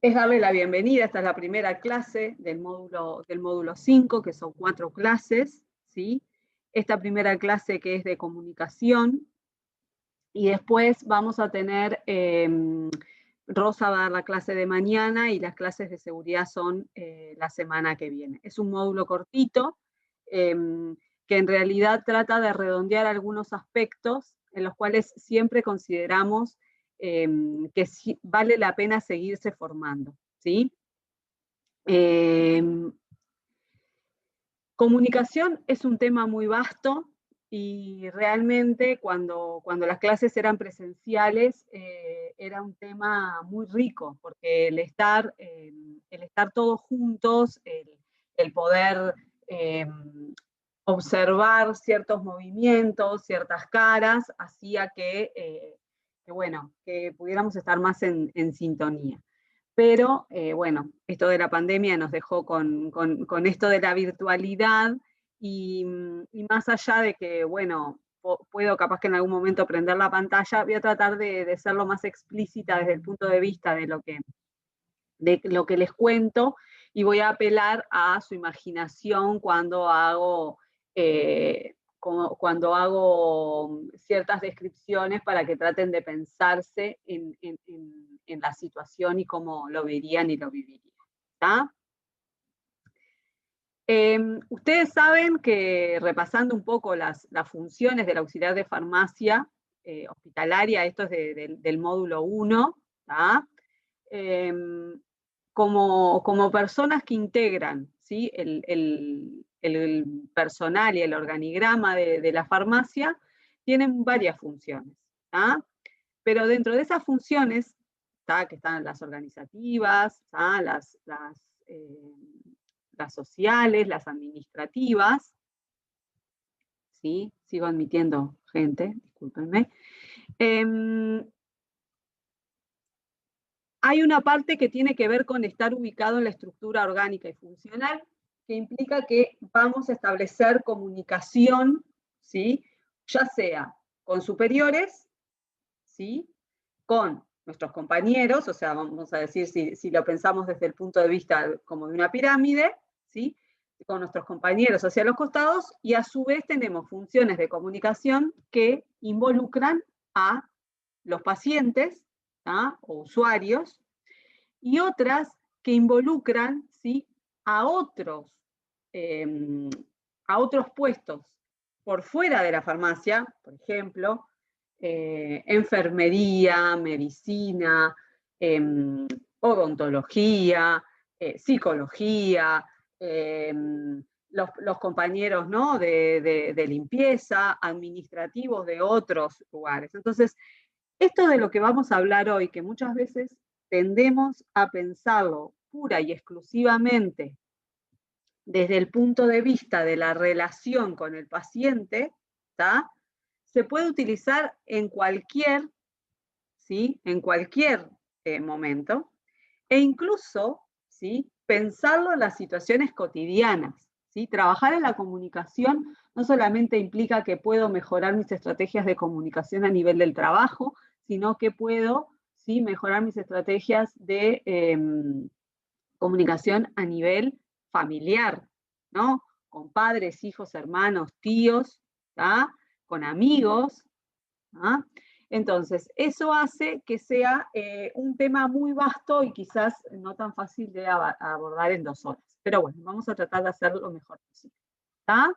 es darle la bienvenida. Esta es la primera clase del módulo 5, que son 4 clases, ¿sí? Esta primera clase que es de comunicación, y después vamos a tener, Rosa va a dar la clase de mañana y las clases de seguridad son la semana que viene. Es un módulo cortito, que en realidad trata de redondear algunos aspectos en los cuales siempre consideramos que sí, vale la pena seguirse formando, ¿sí? Comunicación es un tema muy vasto y realmente cuando las clases eran presenciales era un tema muy rico, porque el estar todos juntos, el poder observar ciertos movimientos, ciertas caras, hacía que pudiéramos estar más en sintonía. Pero bueno, esto de la pandemia nos dejó con esto de la virtualidad y más allá de que, bueno, puedo capaz que en algún momento prender la pantalla, voy a tratar de ser lo más explícita desde el punto de vista de lo que les cuento, y voy a apelar a su imaginación cuando hago ciertas descripciones para que traten de pensarse en la situación y cómo lo verían y lo vivirían. ¿Está? Ustedes saben que, repasando un poco las funciones del auxiliar de farmacia hospitalaria, esto es del módulo 1, ¿está? Como personas que integran, ¿sí? el personal y el organigrama de la farmacia, tienen varias funciones, ¿tá? Pero dentro de esas funciones, ¿tá? Que están las organizativas, ¿tá? Las sociales, las administrativas, ¿sí? Sigo admitiendo gente, discúlpenme. Hay una parte que tiene que ver con estar ubicado en la estructura orgánica y funcional, que implica que vamos a establecer comunicación, ¿sí? Ya sea con superiores, ¿sí? Con nuestros compañeros, o sea, vamos a decir, si lo pensamos desde el punto de vista como de una pirámide, ¿sí? Con nuestros compañeros hacia los costados, y a su vez tenemos funciones de comunicación que involucran a los pacientes, ¿tá? O usuarios, y otras que involucran, ¿sí? a otros puestos por fuera de la farmacia, por ejemplo, enfermería, medicina, odontología, psicología, los compañeros, ¿no? de limpieza, administrativos de otros lugares. Entonces, esto de lo que vamos a hablar hoy, que muchas veces tendemos a pensarlo pura y exclusivamente desde el punto de vista de la relación con el paciente, ¿tá? Se puede utilizar en cualquier, ¿sí? En cualquier momento, e incluso, ¿sí? Pensarlo en las situaciones cotidianas, ¿sí? Trabajar en la comunicación no solamente implica que puedo mejorar mis estrategias de comunicación a nivel del trabajo, sino que puedo, ¿sí? mejorar mis estrategias de comunicación a nivel familiar, ¿no? Con padres, hijos, hermanos, tíos, ¿tá? Con amigos, ¿tá? Entonces, eso hace que sea un tema muy vasto y quizás no tan fácil de abordar en 2 horas. Pero bueno, vamos a tratar de hacerlo lo mejor posible, ¿tá?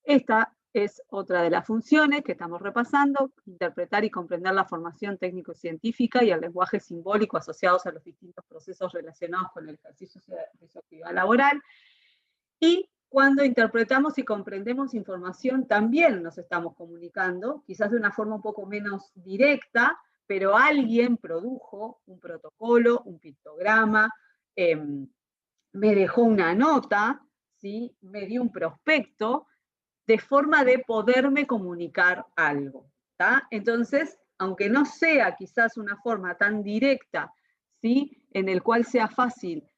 Esta es otra de las funciones que estamos repasando: interpretar y comprender la formación técnico-científica y el lenguaje simbólico asociados a los distintos procesos relacionados con el ejercicio de su actividad laboral. Y cuando interpretamos y comprendemos información, también nos estamos comunicando, quizás de una forma un poco menos directa, pero alguien produjo un protocolo, un pictograma, me dejó una nota, ¿sí? Me dio un prospecto, de forma de poderme comunicar algo, ¿tá? Entonces, aunque no sea quizás una forma tan directa, ¿sí? En el cual sea fácil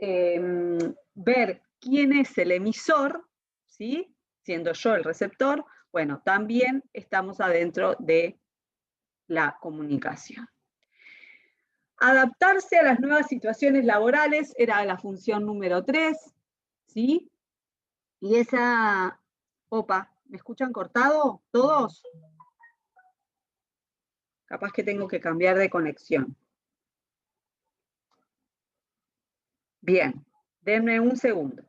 ver quién es el emisor, ¿sí? Siendo yo el receptor, bueno, también estamos adentro de la comunicación. Adaptarse a las nuevas situaciones laborales era la función número 3, ¿sí? Y esa... Opa, ¿me escuchan cortado todos? Capaz que tengo que cambiar de conexión. Bien, denme un segundo.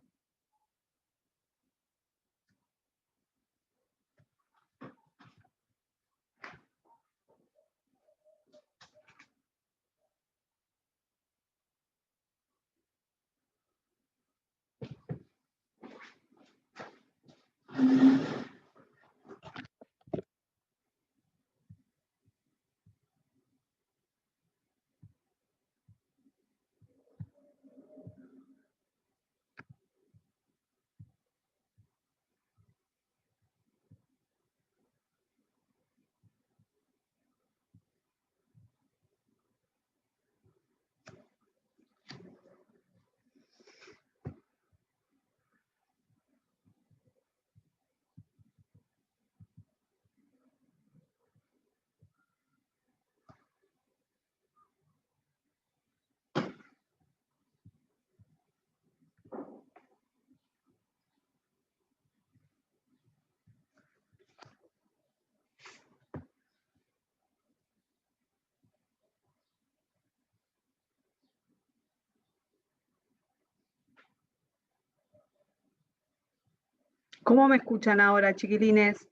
¿Cómo me escuchan ahora, chiquilines?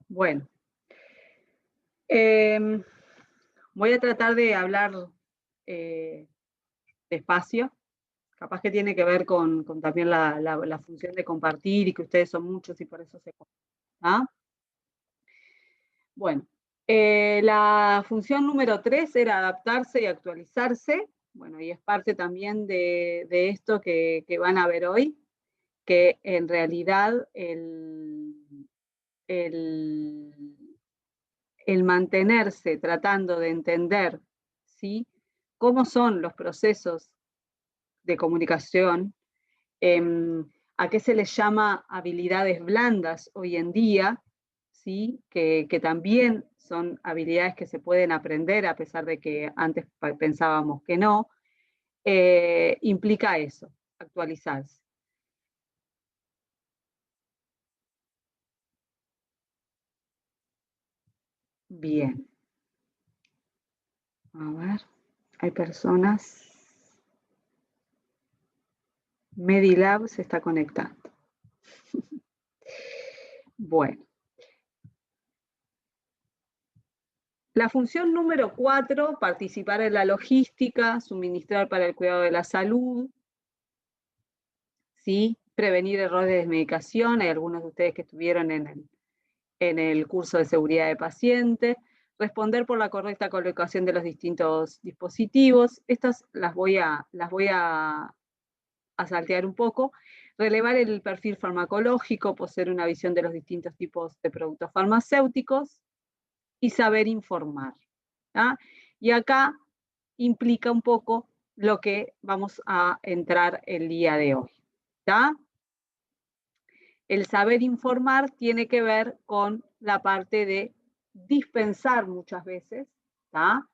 Bueno, voy a tratar de hablar despacio. Capaz que tiene que ver con también la función de compartir y que ustedes son muchos y por eso se comparten. ¿Ah? Bueno, la función número 3 era adaptarse y actualizarse. Bueno, y es parte también de esto que van a ver hoy, que en realidad el mantenerse tratando de entender, ¿sí?, cómo son los procesos de comunicación, a qué se les llama habilidades blandas hoy en día, ¿sí?, que también son habilidades que se pueden aprender a pesar de que antes pensábamos que no, implica eso, actualizarse. Bien. A ver, hay personas. Medilab se está conectando. Bueno. La función número 4, participar en la logística, suministrar para el cuidado de la salud, ¿sí?, prevenir errores de medicación. Hay algunos de ustedes que estuvieron en el curso de seguridad de paciente, responder por la correcta colocación de los distintos dispositivos. Estas las voy a saltear un poco. Relevar el perfil farmacológico, poseer una visión de los distintos tipos de productos farmacéuticos y saber informar. ¿tá? Y acá implica un poco lo que vamos a entrar el día de hoy. ¿tá? El saber informar tiene que ver con la parte de dispensar muchas veces, ¿tá?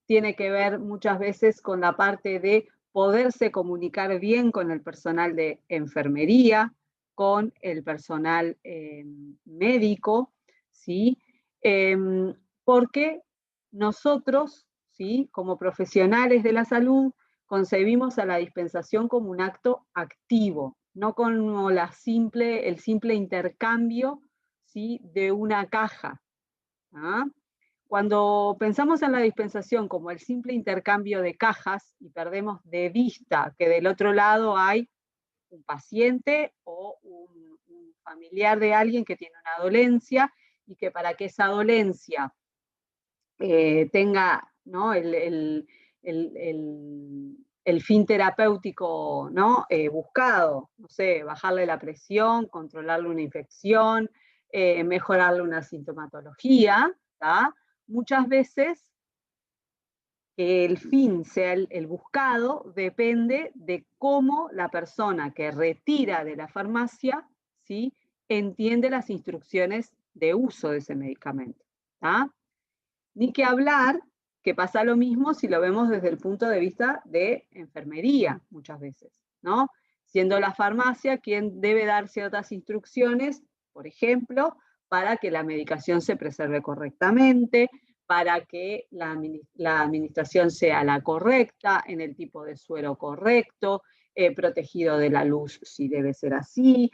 Tiene que ver muchas veces con la parte de poderse comunicar bien con el personal de enfermería, con el personal médico, ¿sí? Porque nosotros, ¿sí?, como profesionales de la salud, concebimos a la dispensación como un acto activo, no como el simple intercambio, ¿sí?, de una caja. ¿ah? Cuando pensamos en la dispensación como el simple intercambio de cajas y perdemos de vista que del otro lado hay un paciente o un familiar de alguien que tiene una dolencia y que para que esa dolencia tenga, ¿no?, el fin terapéutico, ¿no?, buscado, no sé, bajarle la presión, controlarle una infección, mejorarle una sintomatología, ¿tá? Muchas veces que el fin sea el buscado depende de cómo la persona que retira de la farmacia, ¿sí?, entiende las instrucciones de uso de ese medicamento. Ni que hablar que pasa lo mismo si lo vemos desde el punto de vista de enfermería, muchas veces, ¿no? Siendo la farmacia quien debe dar ciertas instrucciones, por ejemplo, para que la medicación se preserve correctamente, para que la administración sea la correcta, en el tipo de suero correcto, protegido de la luz si debe ser así,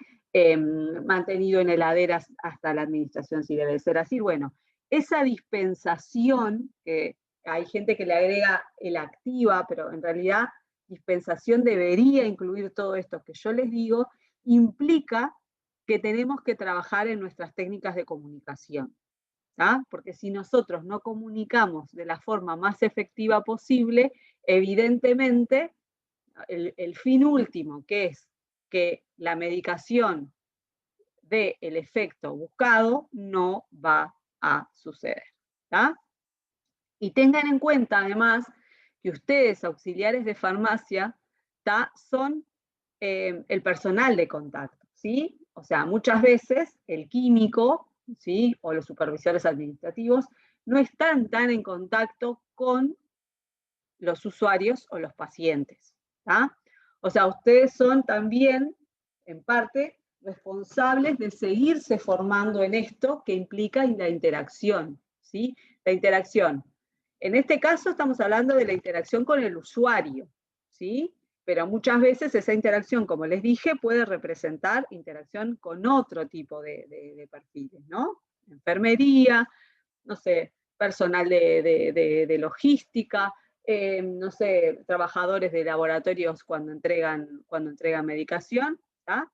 mantenido en heladeras hasta la administración si debe ser así. Bueno, esa dispensación, que hay gente que le agrega el activa, pero en realidad dispensación debería incluir todo esto que yo les digo, implica que tenemos que trabajar en nuestras técnicas de comunicación. Porque si nosotros no comunicamos de la forma más efectiva posible, evidentemente el fin último, que es que la medicación dé el efecto buscado, no va a suceder. Y tengan en cuenta además que ustedes, auxiliares de farmacia, son el personal de contacto, ¿sí? O sea, muchas veces el químico, ¿sí? O los supervisores administrativos no están tan en contacto con los usuarios o los pacientes. O sea, ustedes son también, en parte, responsables de seguirse formando en esto que implica la interacción, ¿sí? La interacción. En este caso estamos hablando de la interacción con el usuario, ¿sí? Pero muchas veces esa interacción, como les dije, puede representar interacción con otro tipo de perfiles, ¿no? Enfermería, no sé, personal de logística, no sé, trabajadores de laboratorios cuando entregan medicación, ¿tá?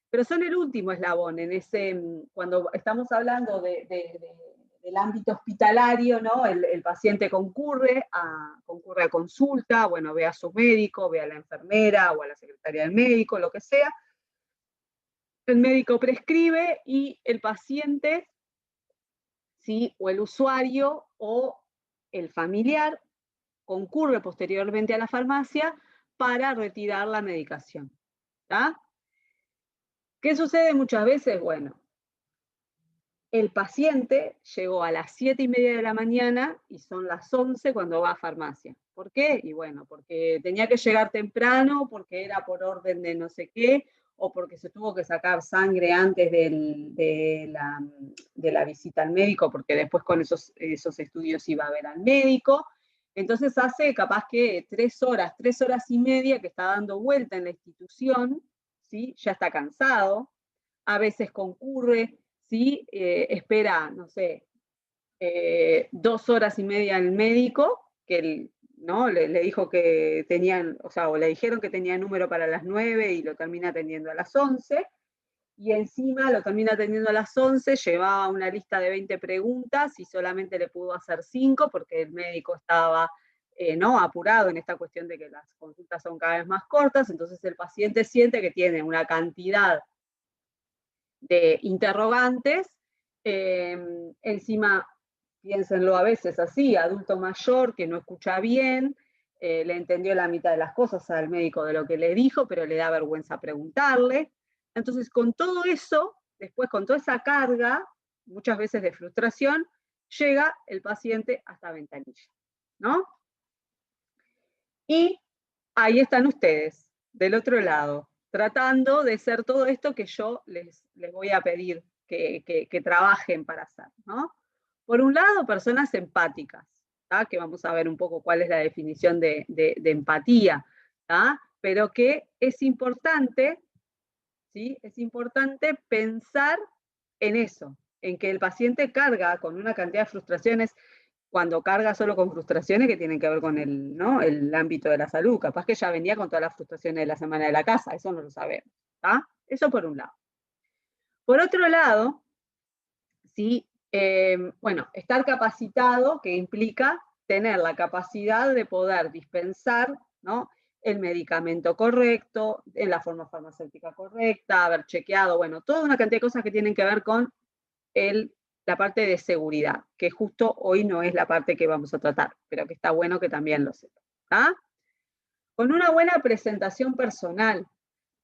Pero son el último eslabón en ese, cuando estamos hablando del ámbito hospitalario, ¿no? El paciente concurre a consulta, bueno, ve a su médico, ve a la enfermera o a la secretaria del médico, lo que sea. El médico prescribe y el paciente, ¿sí? O el usuario o el familiar concurre posteriormente a la farmacia para retirar la medicación. ¿Qué sucede muchas veces? Bueno, el paciente llegó a las 7:30 de la mañana y son las 11 cuando va a farmacia. ¿Por qué? Y bueno, porque tenía que llegar temprano, porque era por orden de no sé qué, o porque se tuvo que sacar sangre antes de la visita al médico, porque después con esos estudios iba a ver al médico. Entonces hace capaz que 3 horas y media que está dando vuelta en la institución, ¿sí? Ya está cansado, a veces concurre, ¿sí? Espera, no sé, 2 horas y media al médico, que ¿no? le dijo que tenían, o le dijeron que tenía número para las 9 y lo termina atendiendo a las 11, y encima lo termina atendiendo a las 11, llevaba una lista de 20 preguntas y solamente le pudo hacer 5 porque el médico estaba ¿no? apurado en esta cuestión de que las consultas son cada vez más cortas, entonces el paciente siente que tiene una cantidad de interrogantes, encima, piénsenlo a veces así, adulto mayor que no escucha bien, le entendió la mitad de las cosas al médico de lo que le dijo, pero le da vergüenza preguntarle. Entonces, con todo eso, después con toda esa carga, muchas veces de frustración, llega el paciente hasta ventanilla, ¿no? Y ahí están ustedes, del otro lado, tratando de ser todo esto que yo les voy a pedir que trabajen para hacer, ¿no? Por un lado, personas empáticas, ¿tá? Que vamos a ver un poco cuál es la definición de empatía, ¿tá? Pero que es importante, ¿sí? Es importante pensar en eso, en que el paciente carga con una cantidad de frustraciones, cuando carga solo con frustraciones que tienen que ver con ¿no? el ámbito de la salud. Capaz que ya venía con todas las frustraciones de la semana de la casa, eso no lo sabemos. Eso por un lado. Por otro lado, ¿sí? Bueno, estar capacitado, que implica tener la capacidad de poder dispensar, ¿no? el medicamento correcto, en la forma farmacéutica correcta, haber chequeado, bueno, toda una cantidad de cosas que tienen que ver con la parte de seguridad, que justo hoy no es la parte que vamos a tratar, pero que está bueno que también lo sepan. Con una buena presentación personal,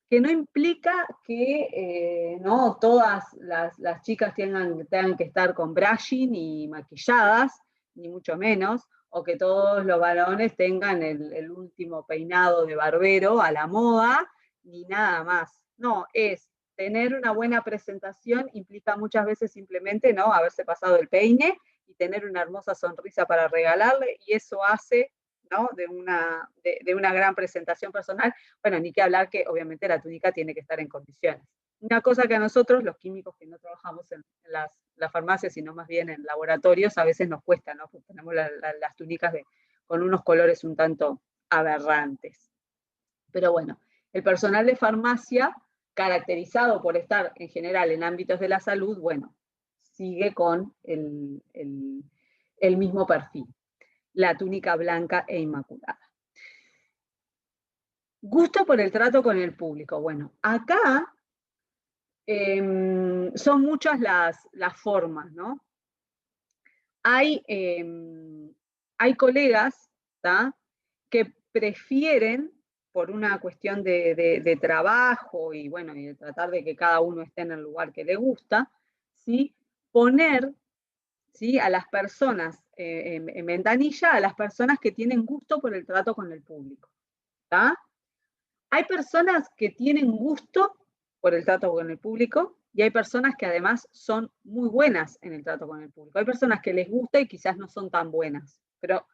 que no implica que no todas las chicas tengan que estar con brushing y maquilladas, ni mucho menos, o que todos los varones tengan el último peinado de barbero a la moda, ni nada más. No, es tener una buena presentación implica muchas veces simplemente no haberse pasado el peine y tener una hermosa sonrisa para regalarle, y eso hace, ¿no?, de una gran presentación personal. Bueno, ni que hablar que obviamente la túnica tiene que estar en condiciones. Una cosa que a nosotros, los químicos que no trabajamos en las farmacias, sino más bien en laboratorios, a veces nos cuesta, ¿no? Porque tenemos las túnicas con unos colores un tanto aberrantes. Pero bueno, el personal de farmacia, caracterizado por estar en general en ámbitos de la salud, bueno, sigue con el mismo perfil, la túnica blanca e inmaculada. Gusto por el trato con el público. Bueno, acá son muchas las formas, ¿no? Hay colegas, ¿tá?, que prefieren, por una cuestión de trabajo y bueno, y de tratar de que cada uno esté en el lugar que le gusta, ¿sí?, poner, ¿sí?, a las personas en ventanilla, a las personas que tienen gusto por el trato con el público, ¿tá? Hay personas que tienen gusto por el trato con el público y hay personas que además son muy buenas en el trato con el público. Hay personas que les gusta y quizás no son tan buenas, pero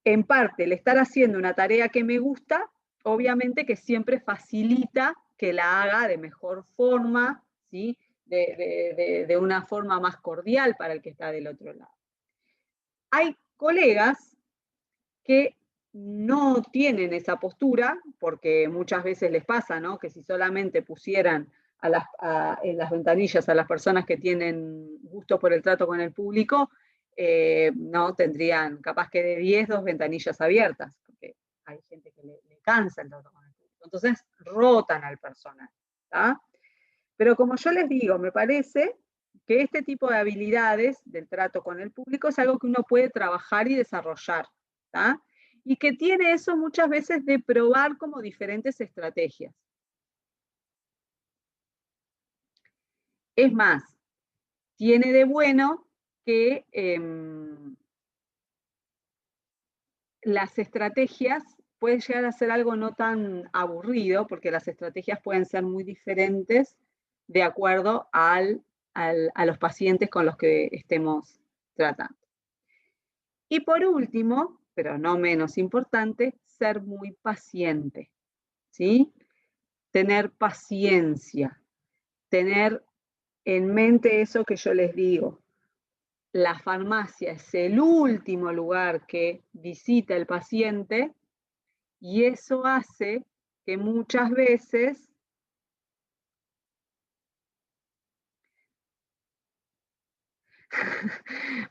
en parte el estar haciendo una tarea que me gusta, obviamente que siempre facilita que la haga de mejor forma, ¿sí?, de una forma más cordial para el que está del otro lado. Hay colegas que no tienen esa postura, porque muchas veces les pasa, ¿no?, que si solamente pusieran en las ventanillas a las personas que tienen gusto por el trato con el público, no tendrían capaz que de 10, 2 ventanillas abiertas, porque hay gente que le cansa el trato con el público. Entonces rotan al personal, ¿tá? Pero como yo les digo, me parece que este tipo de habilidades del trato con el público es algo que uno puede trabajar y desarrollar, ¿tá? Y que tiene eso muchas veces de probar como diferentes estrategias. Es más, tiene de bueno que las estrategias pueden llegar a ser algo no tan aburrido, porque las estrategias pueden ser muy diferentes de acuerdo a los pacientes con los que estemos tratando. Y por último, pero no menos importante, ser muy paciente, ¿sí? Tener paciencia, tener en mente eso que yo les digo. La farmacia es el último lugar que visita el paciente y eso hace que muchas veces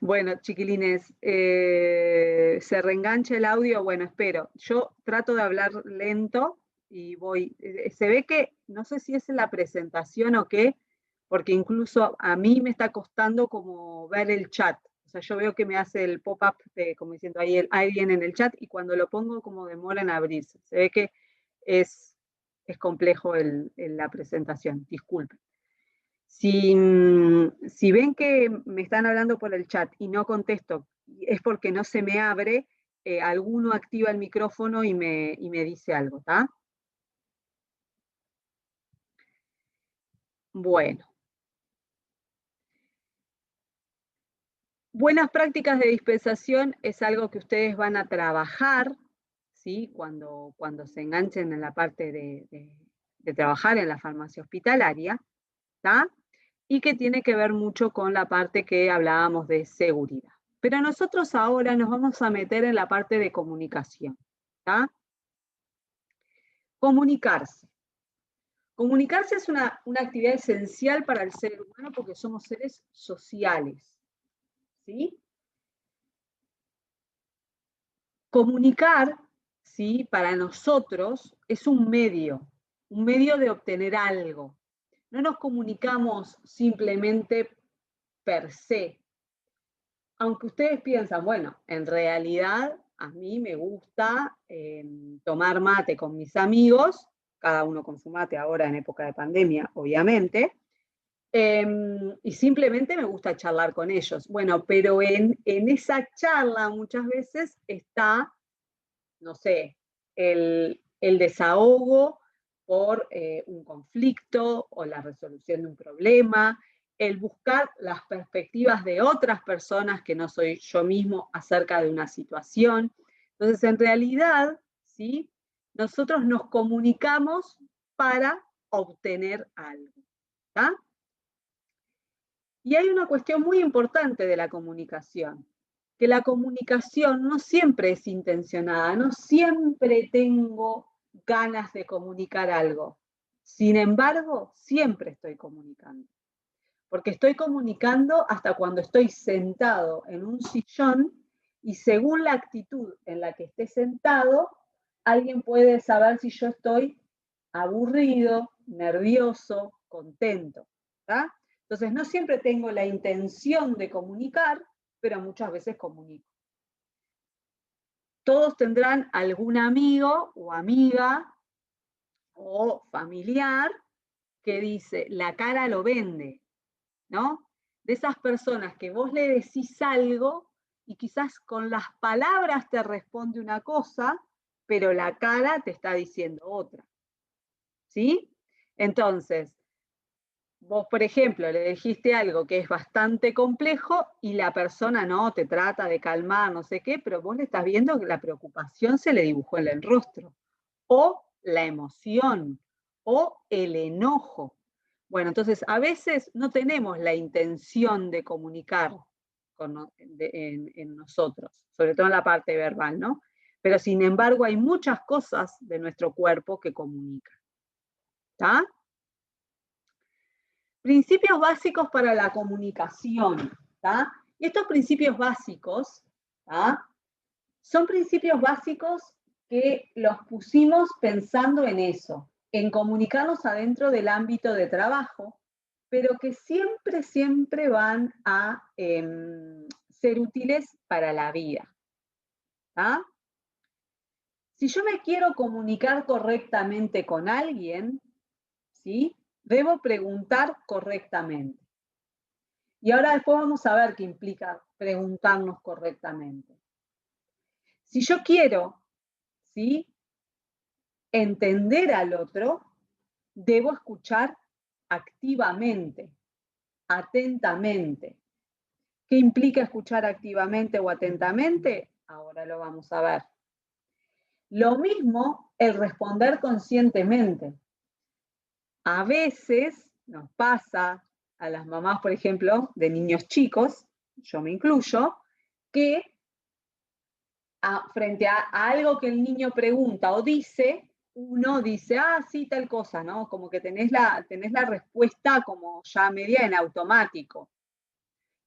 bueno, chiquilines, se reengancha el audio, bueno, espero. Yo trato de hablar lento y voy, se ve que, no sé si es en la presentación o qué, porque incluso a mí me está costando como ver el chat. O sea, yo veo que me hace el pop-up como diciendo ahí alguien en el chat y cuando lo pongo como demora en abrirse. Se ve que es complejo la presentación, disculpen. Si ven que me están hablando por el chat y no contesto, es porque no se me abre, alguno activa el micrófono y me dice algo, ¿tá? Bueno. Buenas prácticas de dispensación es algo que ustedes van a trabajar, ¿sí?, cuando se enganchen en la parte de trabajar en la farmacia hospitalaria, ¿tá? Y que tiene que ver mucho con la parte que hablábamos de seguridad. Pero nosotros ahora nos vamos a meter en la parte de comunicación, ¿tá? Comunicarse. Comunicarse es una actividad esencial para el ser humano porque somos seres sociales, ¿sí? Comunicar, ¿sí?, para nosotros es un medio de obtener algo. No nos comunicamos simplemente per se. Aunque ustedes piensan, bueno, en realidad a mí me gusta tomar mate con mis amigos, cada uno con su mate ahora en época de pandemia, obviamente, y simplemente me gusta charlar con ellos. Bueno, pero en esa charla muchas veces está, no sé, el desahogo por un conflicto o la resolución de un problema, el buscar las perspectivas de otras personas que no soy yo mismo acerca de una situación. Entonces, en realidad, ¿sí? Nosotros nos comunicamos para obtener algo. ¿Tá? Y hay una cuestión muy importante de la comunicación, que la comunicación no siempre es intencionada, no siempre tengo ganas de comunicar algo. Sin embargo, siempre estoy comunicando. Porque estoy comunicando hasta cuando estoy sentado en un sillón y según la actitud en la que esté sentado, alguien puede saber si yo estoy aburrido, nervioso, contento. ¿tá? Entonces, no siempre tengo la intención de comunicar, pero muchas veces comunico. Todos tendrán algún amigo o amiga o familiar que dice, la cara lo vende, ¿no? De esas personas que vos le decís algo y quizás con las palabras te responde una cosa, pero la cara te está diciendo otra. ¿Sí? Entonces, vos, por ejemplo, le dijiste algo que es bastante complejo y la persona no te trata de calmar, no sé qué, pero vos le estás viendo que la preocupación se le dibujó en el rostro, o la emoción, o el enojo. Bueno, entonces a veces no tenemos la intención de comunicar en nosotros, sobre todo en la parte verbal, ¿no? Pero sin embargo hay muchas cosas de nuestro cuerpo que comunican. ¿Está? Principios básicos para la comunicación. ¿tá? Y estos principios básicos ¿tá? son principios básicos que los pusimos pensando en eso, en comunicarnos adentro del ámbito de trabajo, pero que siempre, siempre van a ser útiles para la vida. ¿tá? Si yo me quiero comunicar correctamente con alguien, ¿sí? Debo preguntar correctamente. Y ahora después vamos a ver qué implica preguntarnos correctamente. Si yo quiero, ¿sí? entender al otro, debo escuchar activamente, atentamente. ¿Qué implica escuchar activamente o atentamente? Ahora lo vamos a ver. Lo mismo el responder conscientemente. A veces nos pasa a las mamás, por ejemplo, de niños chicos, yo me incluyo, que frente a algo que el niño pregunta o dice, uno dice, ah, sí, tal cosa, ¿no? Como que tenés la respuesta como ya media en automático.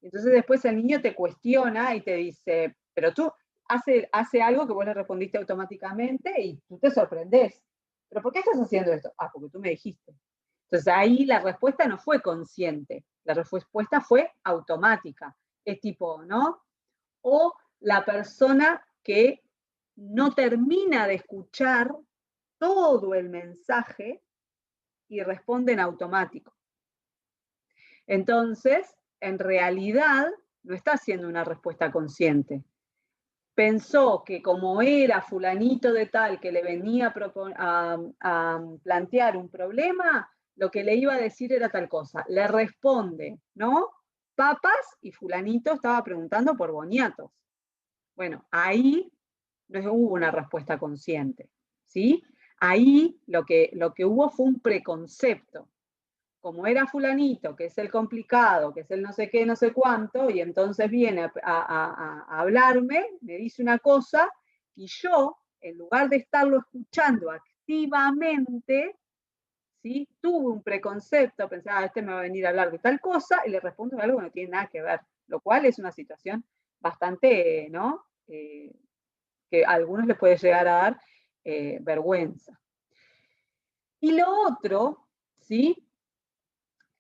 Entonces después el niño te cuestiona y te dice, pero tú hace algo que vos le respondiste automáticamente y tú te sorprendés. ¿Pero por qué estás haciendo esto? Ah, porque tú me dijiste. Entonces ahí la respuesta no fue consciente, la respuesta fue automática. Es tipo, ¿no? O la persona que no termina de escuchar todo el mensaje y responde en automático. Entonces, en realidad, no está haciendo una respuesta consciente. Pensó que como era fulanito de tal que le venía a plantear un problema, lo que le iba a decir era tal cosa. Le responde, ¿no? Papas y fulanito estaba preguntando por boniatos. Bueno, ahí no hubo una respuesta consciente, ¿sí? Ahí lo que hubo fue un preconcepto. Como era fulanito, que es el complicado, que es el no sé qué, no sé cuánto, y entonces viene a hablarme, me dice una cosa, y yo, en lugar de estarlo escuchando activamente, ¿sí? Tuve un preconcepto, pensaba, este me va a venir a hablar de tal cosa, y le respondo algo que no tiene nada que ver, lo cual es una situación bastante, ¿no? Que a algunos les puede llegar a dar vergüenza. Y lo otro, ¿sí?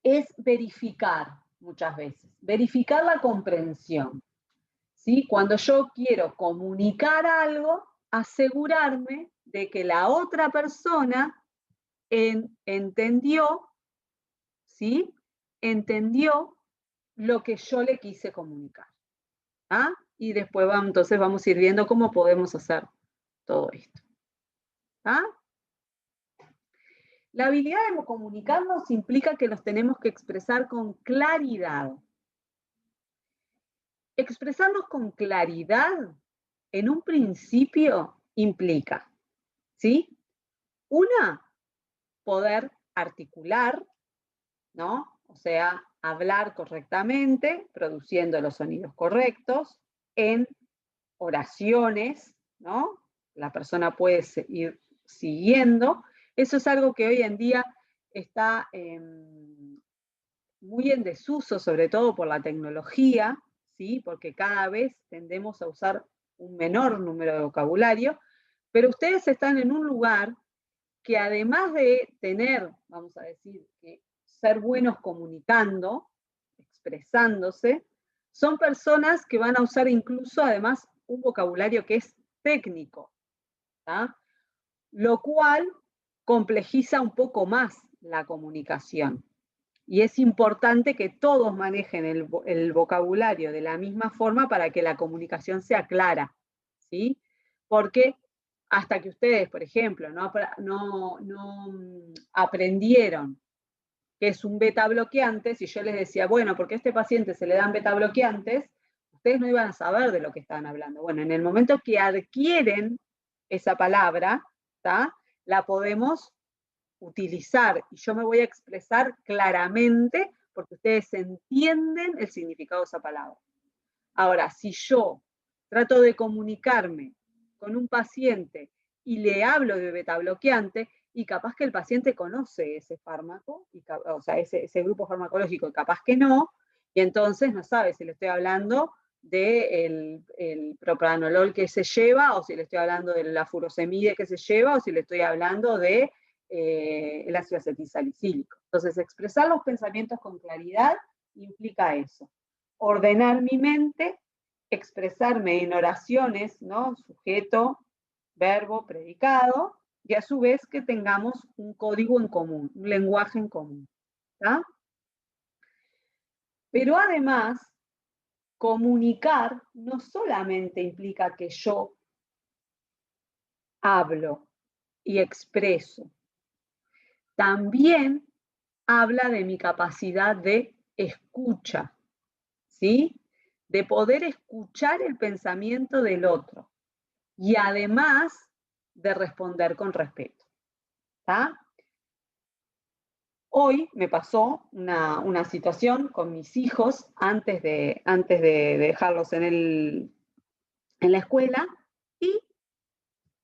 Es verificar muchas veces, verificar la comprensión. ¿sí? Cuando yo quiero comunicar algo, asegurarme de que la otra persona entendió, ¿sí? Entendió lo que yo le quise comunicar. ¿Ah? Y después entonces vamos a ir viendo cómo podemos hacer todo esto. ¿Ah? La habilidad de comunicarnos implica que nos tenemos que expresar con claridad. Expresarnos con claridad, en un principio, implica, ¿sí? Una, poder articular, ¿no? O sea, hablar correctamente, produciendo los sonidos correctos, en oraciones, ¿no? La persona puede ir siguiendo. Eso es algo que hoy en día está muy en desuso, sobre todo por la tecnología, ¿sí? Porque cada vez tendemos a usar un menor número de vocabulario, pero ustedes están en un lugar que además de tener, vamos a decir, que ser buenos comunicando, expresándose, son personas que van a usar incluso además un vocabulario que es técnico, ¿tá? Lo cual complejiza un poco más la comunicación. Y es importante que todos manejen el vocabulario de la misma forma para que la comunicación sea clara, ¿sí? Porque hasta que ustedes, por ejemplo, no aprendieron qué es un beta bloqueante, si yo les decía, bueno, porque a este paciente se le dan beta bloqueantes, ustedes no iban a saber de lo que estaban hablando. Bueno, en el momento que adquieren esa palabra, ¿tá? La podemos utilizar y yo me voy a expresar claramente porque ustedes entienden el significado de esa palabra. Ahora, si yo trato de comunicarme con un paciente y le hablo de beta bloqueante, y capaz que el paciente conoce ese fármaco, o sea, ese grupo farmacológico, y capaz que no, y entonces no sabe si le estoy hablando del propranolol que se lleva, o si le estoy hablando de la furosemide que se lleva, o si le estoy hablando de el ácido acetilsalicílico. Entonces, expresar los pensamientos con claridad implica eso. Ordenar mi mente, expresarme en oraciones, ¿no? Sujeto, verbo, predicado, y a su vez que tengamos un código en común, un lenguaje en común. ¿Tá? Pero además, comunicar no solamente implica que yo hablo y expreso, también habla de mi capacidad de escucha, ¿sí? De poder escuchar el pensamiento del otro y además de responder con respeto. ¿Tá? Hoy me pasó una situación con mis hijos antes de dejarlos en la escuela y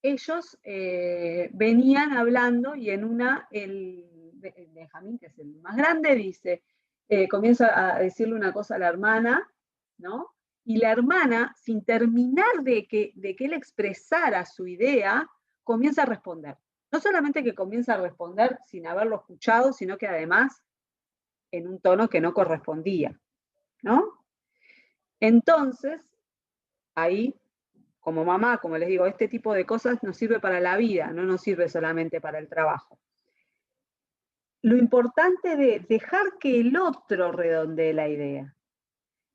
ellos venían hablando y en el Benjamín, que es el más grande, dice, comienza a decirle una cosa a la hermana, ¿no? Y la hermana, sin terminar de que él expresara su idea, comienza a responder. No solamente que comienza a responder sin haberlo escuchado, sino que además en un tono que no correspondía, ¿no? Entonces, ahí, como mamá, como les digo, este tipo de cosas nos sirve para la vida, no nos sirve solamente para el trabajo. Lo importante de dejar que el otro redondee la idea,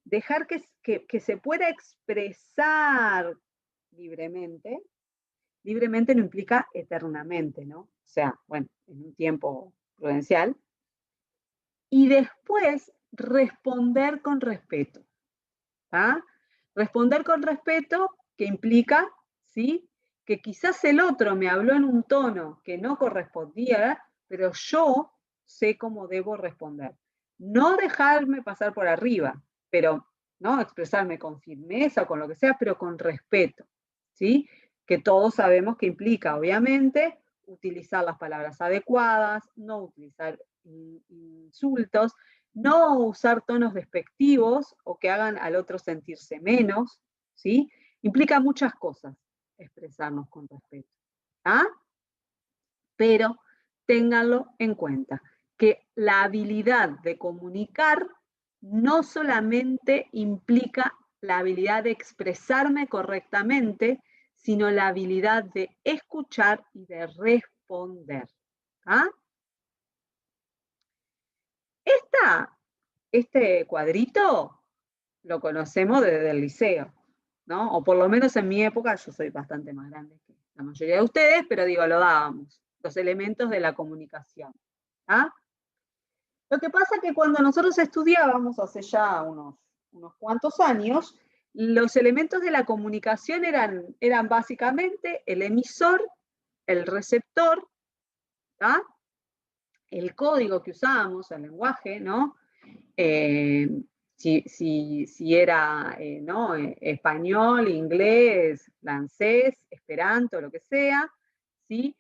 dejar que se pueda expresar libremente. Libremente no implica eternamente, ¿no? O sea, bueno, en un tiempo prudencial. Y después responder con respeto. ¿Ah? Responder con respeto que implica, ¿sí? Que quizás el otro me habló en un tono que no correspondía, pero yo sé cómo debo responder. No dejarme pasar por arriba, pero ¿no? Expresarme con firmeza o con lo que sea, pero con respeto, ¿sí? Que todos sabemos que implica, obviamente, utilizar las palabras adecuadas, no utilizar insultos, no usar tonos despectivos o que hagan al otro sentirse menos, ¿sí? Implica muchas cosas expresarnos con respeto. ¿Ah? Pero ténganlo en cuenta, que la habilidad de comunicar no solamente implica la habilidad de expresarme correctamente, sino la habilidad de escuchar y de responder. ¿Ah? este cuadrito lo conocemos desde el liceo, ¿no? O por lo menos en mi época, yo soy bastante más grande que la mayoría de ustedes, pero digo, lo dábamos, los elementos de la comunicación. ¿Ah? Lo que pasa es que cuando nosotros estudiábamos, hace ya unos cuantos años, los elementos de la comunicación eran básicamente el emisor, el receptor, ¿tá? El código que usábamos, el lenguaje, ¿no? Si era ¿no? Español, inglés, francés, esperanto, lo que sea, ¿sí?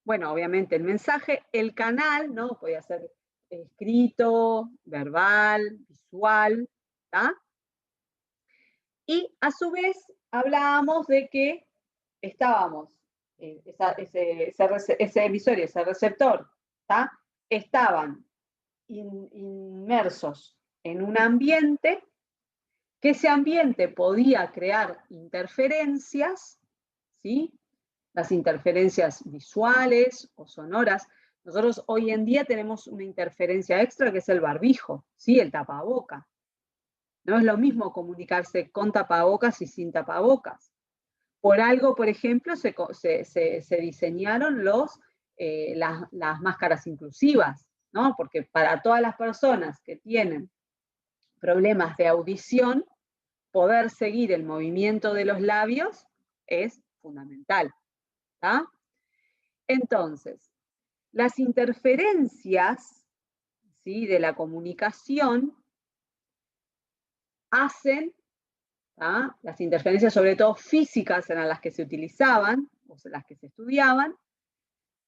Bueno, obviamente el mensaje, el canal, ¿no? Podía ser escrito, verbal, visual, ¿tá? Y a su vez hablábamos de que estábamos, ese emisor y ese receptor, ¿tá? Estaban inmersos en un ambiente, que ese ambiente podía crear interferencias, ¿sí? Las interferencias visuales o sonoras. Nosotros hoy en día tenemos una interferencia extra que es el barbijo, ¿sí? El tapaboca. No es lo mismo comunicarse con tapabocas y sin tapabocas. Por algo, por ejemplo, se diseñaron las máscaras inclusivas, ¿no? Porque para todas las personas que tienen problemas de audición, poder seguir el movimiento de los labios es fundamental. ¿Tá? Entonces, las interferencias, ¿sí? De la comunicación hacen, ¿tá? Las interferencias sobre todo físicas eran las que se utilizaban, o las que se estudiaban,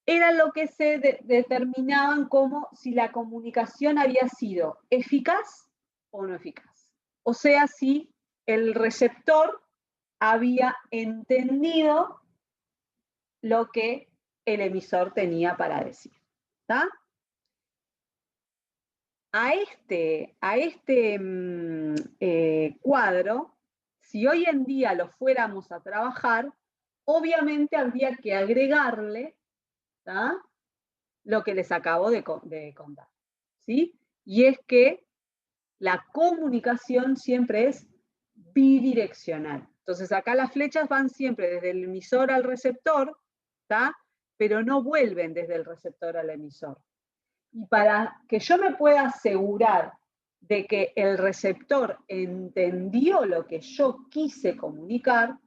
eran lo que se determinaban como si la comunicación había sido eficaz o no eficaz. O sea, si el receptor había entendido lo que el emisor tenía para decir. ¿Tá? A este cuadro, si hoy en día lo fuéramos a trabajar, obviamente habría que agregarle, ¿tá? Lo que les acabo de contar, ¿sí? Y es que la comunicación siempre es bidireccional. Entonces acá las flechas van siempre desde el emisor al receptor, ¿tá? Pero no vuelven desde el receptor al emisor. Y para que yo me pueda asegurar de que el receptor entendió lo que yo quise comunicar,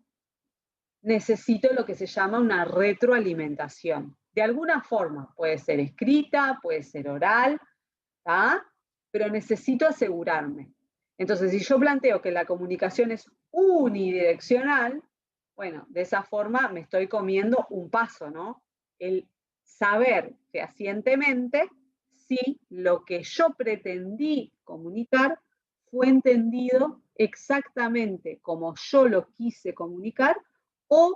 necesito lo que se llama una retroalimentación. De alguna forma, puede ser escrita, puede ser oral, ¿tá? Pero necesito asegurarme. Entonces, si yo planteo que la comunicación es unidireccional, bueno, de esa forma me estoy comiendo un paso, ¿no? El saber fehacientemente si lo que yo pretendí comunicar fue entendido exactamente como yo lo quise comunicar o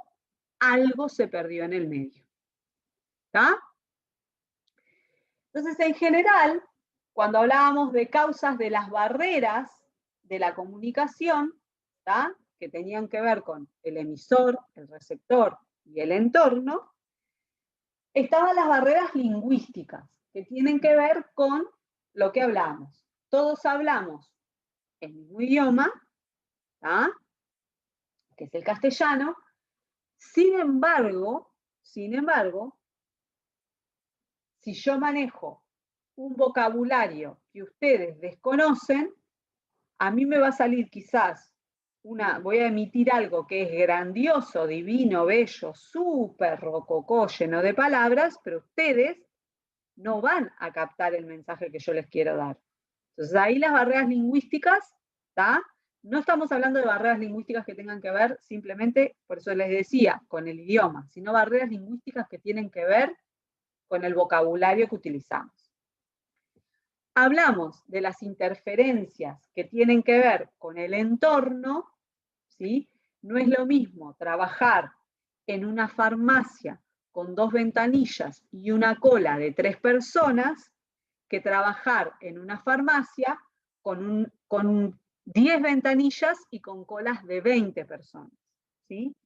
algo se perdió en el medio. ¿Tá? Entonces, en general, cuando hablábamos de causas de las barreras de la comunicación, ¿tá? Que tenían que ver con el emisor, el receptor y el entorno, estaban las barreras lingüísticas, que tienen que ver con lo que hablamos. Todos hablamos el mismo idioma, ¿tá? Que es el castellano. Sin embargo, si yo manejo un vocabulario que ustedes desconocen, a mí me va a salir quizás voy a emitir algo que es grandioso, divino, bello, súper rococó, lleno de palabras, pero ustedes no van a captar el mensaje que yo les quiero dar. Entonces ahí las barreras lingüísticas, ¿tá? No estamos hablando de barreras lingüísticas que tengan que ver simplemente, por eso les decía, con el idioma, sino barreras lingüísticas que tienen que ver con el vocabulario que utilizamos. Hablamos de las interferencias que tienen que ver con el entorno, ¿sí? No es lo mismo trabajar en una farmacia con 2 ventanillas y una cola de 3 personas que trabajar en una farmacia con 10 ventanillas y con colas de 20 personas. ¿Sí?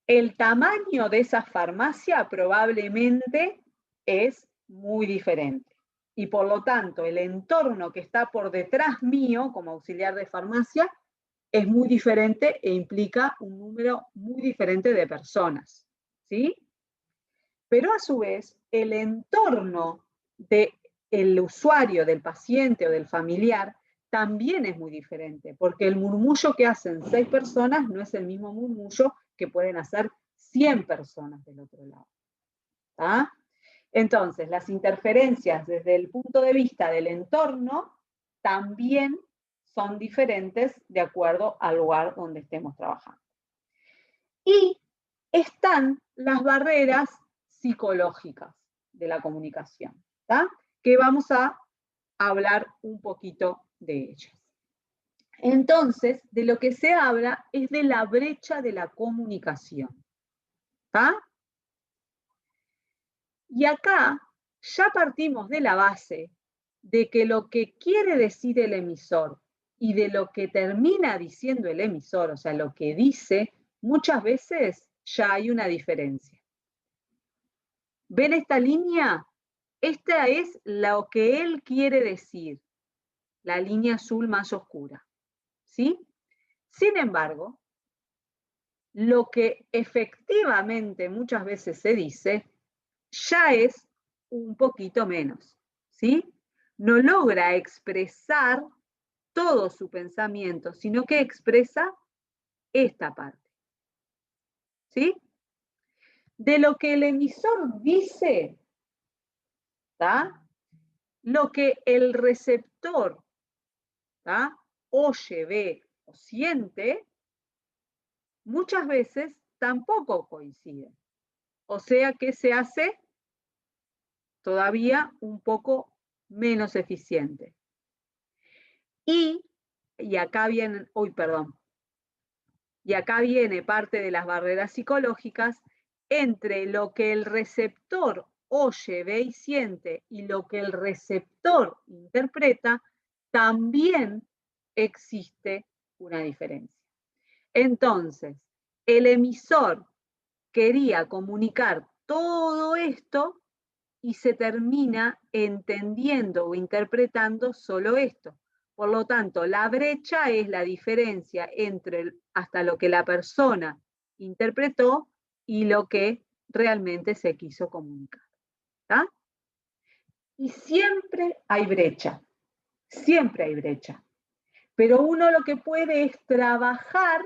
El tamaño de esa farmacia probablemente es muy diferente. Y por lo tanto, el entorno que está por detrás mío, como auxiliar de farmacia, es muy diferente e implica un número muy diferente de personas, ¿sí? Pero a su vez, el entorno del usuario, del paciente o del familiar, también es muy diferente, porque el murmullo que hacen 6 personas no es el mismo murmullo que pueden hacer 100 personas del otro lado. ¿Tá? Entonces, las interferencias desde el punto de vista del entorno también son diferentes de acuerdo al lugar donde estemos trabajando. Y están las barreras psicológicas de la comunicación, ¿tá? Que vamos a hablar un poquito de ellas. Entonces, de lo que se habla es de la brecha de la comunicación, ¿tá? Y acá ya partimos de la base de que lo que quiere decir el emisor y de lo que termina diciendo el emisor, o sea, lo que dice, muchas veces ya hay una diferencia. ¿Ven esta línea? Esta es lo que él quiere decir, la línea azul más oscura, ¿sí? Sin embargo, lo que efectivamente muchas veces se dice ya es un poquito menos, ¿sí? No logra expresar todo su pensamiento, sino que expresa esta parte, ¿sí? De lo que el emisor dice, ¿tá? Lo que el receptor, ¿tá? Oye, ve o siente, muchas veces tampoco coincide. O sea que se hace todavía un poco menos eficiente. Y acá viene, y acá viene parte de las barreras psicológicas entre lo que el receptor oye, ve y siente y lo que el receptor interpreta, también existe una diferencia. Entonces, el emisor quería comunicar todo esto y se termina entendiendo o interpretando solo esto. Por lo tanto, la brecha es la diferencia entre hasta lo que la persona interpretó y lo que realmente se quiso comunicar. ¿Tá? Y siempre hay brecha, siempre hay brecha. Pero uno lo que puede es trabajar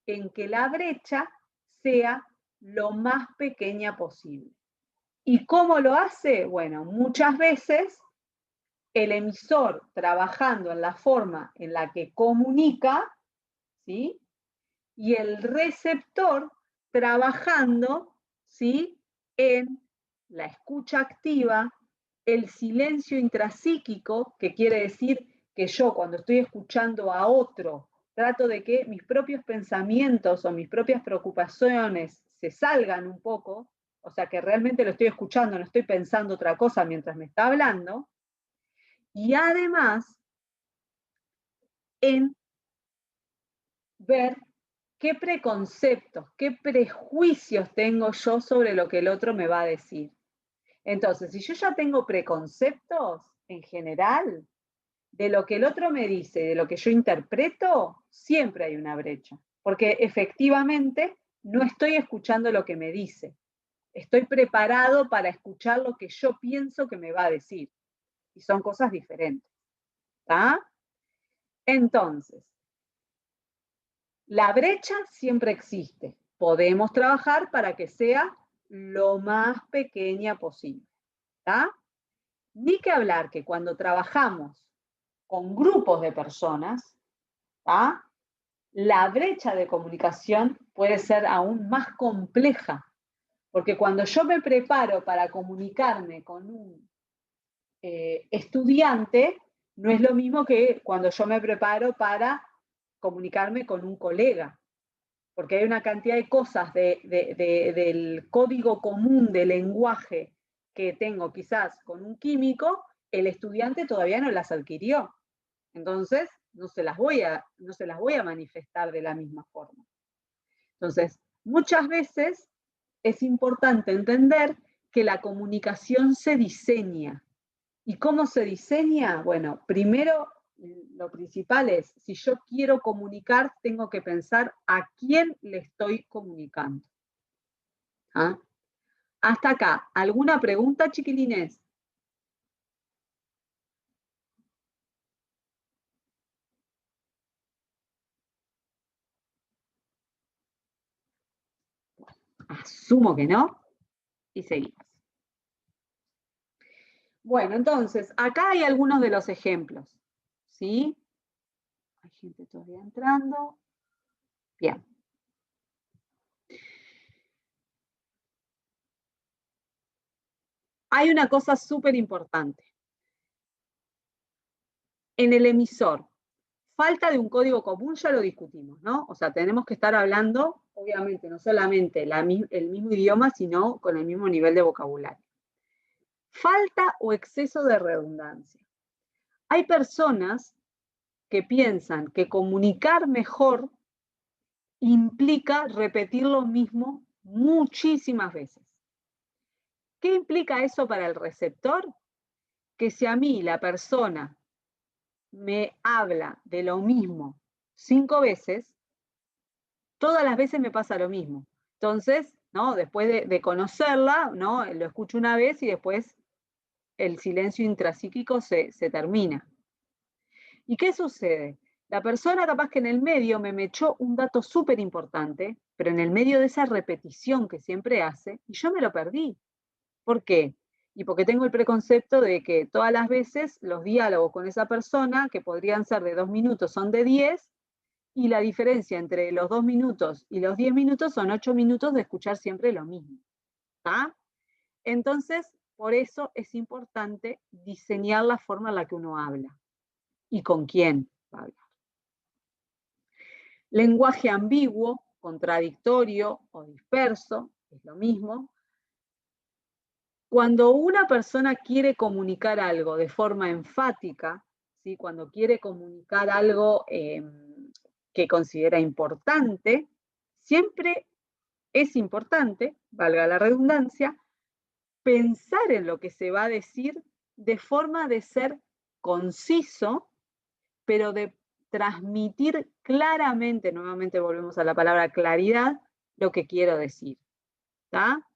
en que la brecha sea lo más pequeña posible. ¿Y cómo lo hace? Bueno, muchas veces el emisor trabajando en la forma en la que comunica, ¿sí? Y el receptor trabajando, ¿sí? En la escucha activa, el silencio intrapsíquico, que quiere decir que yo cuando estoy escuchando a otro, trato de que mis propios pensamientos o mis propias preocupaciones se salgan un poco, o sea que realmente lo estoy escuchando, no estoy pensando otra cosa mientras me está hablando, y además en ver qué preconceptos, qué prejuicios tengo yo sobre lo que el otro me va a decir. Entonces, si yo ya tengo preconceptos en general de lo que el otro me dice, de lo que yo interpreto, siempre hay una brecha, porque efectivamente no estoy escuchando lo que me dice. Estoy preparado para escuchar lo que yo pienso que me va a decir. Y son cosas diferentes. ¿Tá? Entonces, la brecha siempre existe. Podemos trabajar para que sea lo más pequeña posible. ¿Tá? Ni que hablar que cuando trabajamos con grupos de personas, ¿tá? La brecha de comunicación puede ser aún más compleja, porque cuando yo me preparo para comunicarme con un estudiante, no es lo mismo que cuando yo me preparo para comunicarme con un colega, porque hay una cantidad de cosas del código común de lenguaje que tengo quizás con un químico, el estudiante todavía no las adquirió. Entonces, no se las voy a manifestar de la misma forma. Entonces, muchas veces es importante entender que la comunicación se diseña. ¿Y cómo se diseña? Bueno, primero, lo principal es, si yo quiero comunicar, tengo que pensar a quién le estoy comunicando. ¿Ah? Hasta acá, ¿alguna pregunta, chiquilines? Asumo que no, y seguimos. Bueno, entonces, acá hay algunos de los ejemplos, ¿sí? Hay gente todavía entrando. Bien. Hay una cosa súper importante. En el emisor, falta de un código común, ya lo discutimos, ¿no? O sea, tenemos que estar hablando, obviamente, no solamente el mismo idioma, sino con el mismo nivel de vocabulario. Falta o exceso de redundancia. Hay personas que piensan que comunicar mejor implica repetir lo mismo muchísimas veces. ¿Qué implica eso para el receptor? Que si a mí la persona me habla de lo mismo 5 veces, todas las veces me pasa lo mismo. Entonces, ¿no? Después de conocerla, ¿no? Lo escucho una vez y después el silencio intrapsíquico se termina. ¿Y qué sucede? La persona capaz que en el medio me echó un dato súper importante, pero en el medio de esa repetición que siempre hace, y yo me lo perdí. ¿Por qué? Y porque tengo el preconcepto de que todas las veces los diálogos con esa persona, que podrían ser de 2 minutos, son de 10, y la diferencia entre los 2 minutos y los 10 minutos son 8 minutos de escuchar siempre lo mismo. ¿Está? Entonces, por eso es importante diseñar la forma en la que uno habla y con quién va a hablar. Lenguaje ambiguo, contradictorio o disperso, es lo mismo. Cuando una persona quiere comunicar algo de forma enfática, ¿sí? Cuando quiere comunicar algo que considera importante, siempre es importante, valga la redundancia, pensar en lo que se va a decir de forma de ser conciso, pero de transmitir claramente, nuevamente volvemos a la palabra claridad, lo que quiero decir. ¿Tá?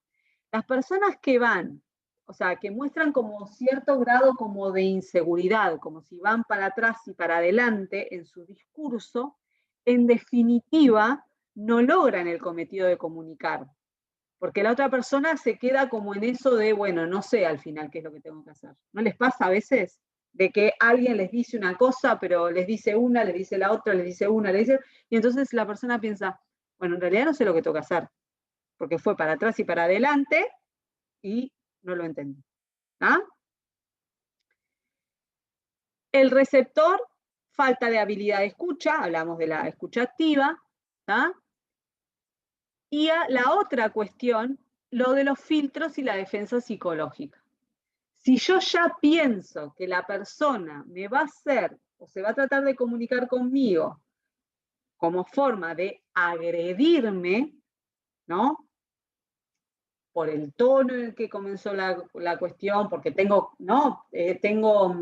Las personas que van, o sea, que muestran como cierto grado como de inseguridad, como si van para atrás y para adelante en su discurso, en definitiva, no logran el cometido de comunicar. Porque la otra persona se queda como en eso de, bueno, no sé al final qué es lo que tengo que hacer. ¿No les pasa a veces de que alguien les dice una cosa, pero les dice una, les dice la otra, les dice una, les dice, y entonces la persona piensa, bueno, en realidad no sé lo que tengo que hacer, porque fue para atrás y para adelante y no lo entendí. ¿Ah? El receptor, falta de habilidad de escucha, hablamos de la escucha activa. ¿Ah? Y la otra cuestión, lo de los filtros y la defensa psicológica. Si yo ya pienso que la persona me va a hacer o se va a tratar de comunicar conmigo como forma de agredirme, ¿no? Por el tono en el que comenzó la cuestión, porque tengo, ¿no? Tengo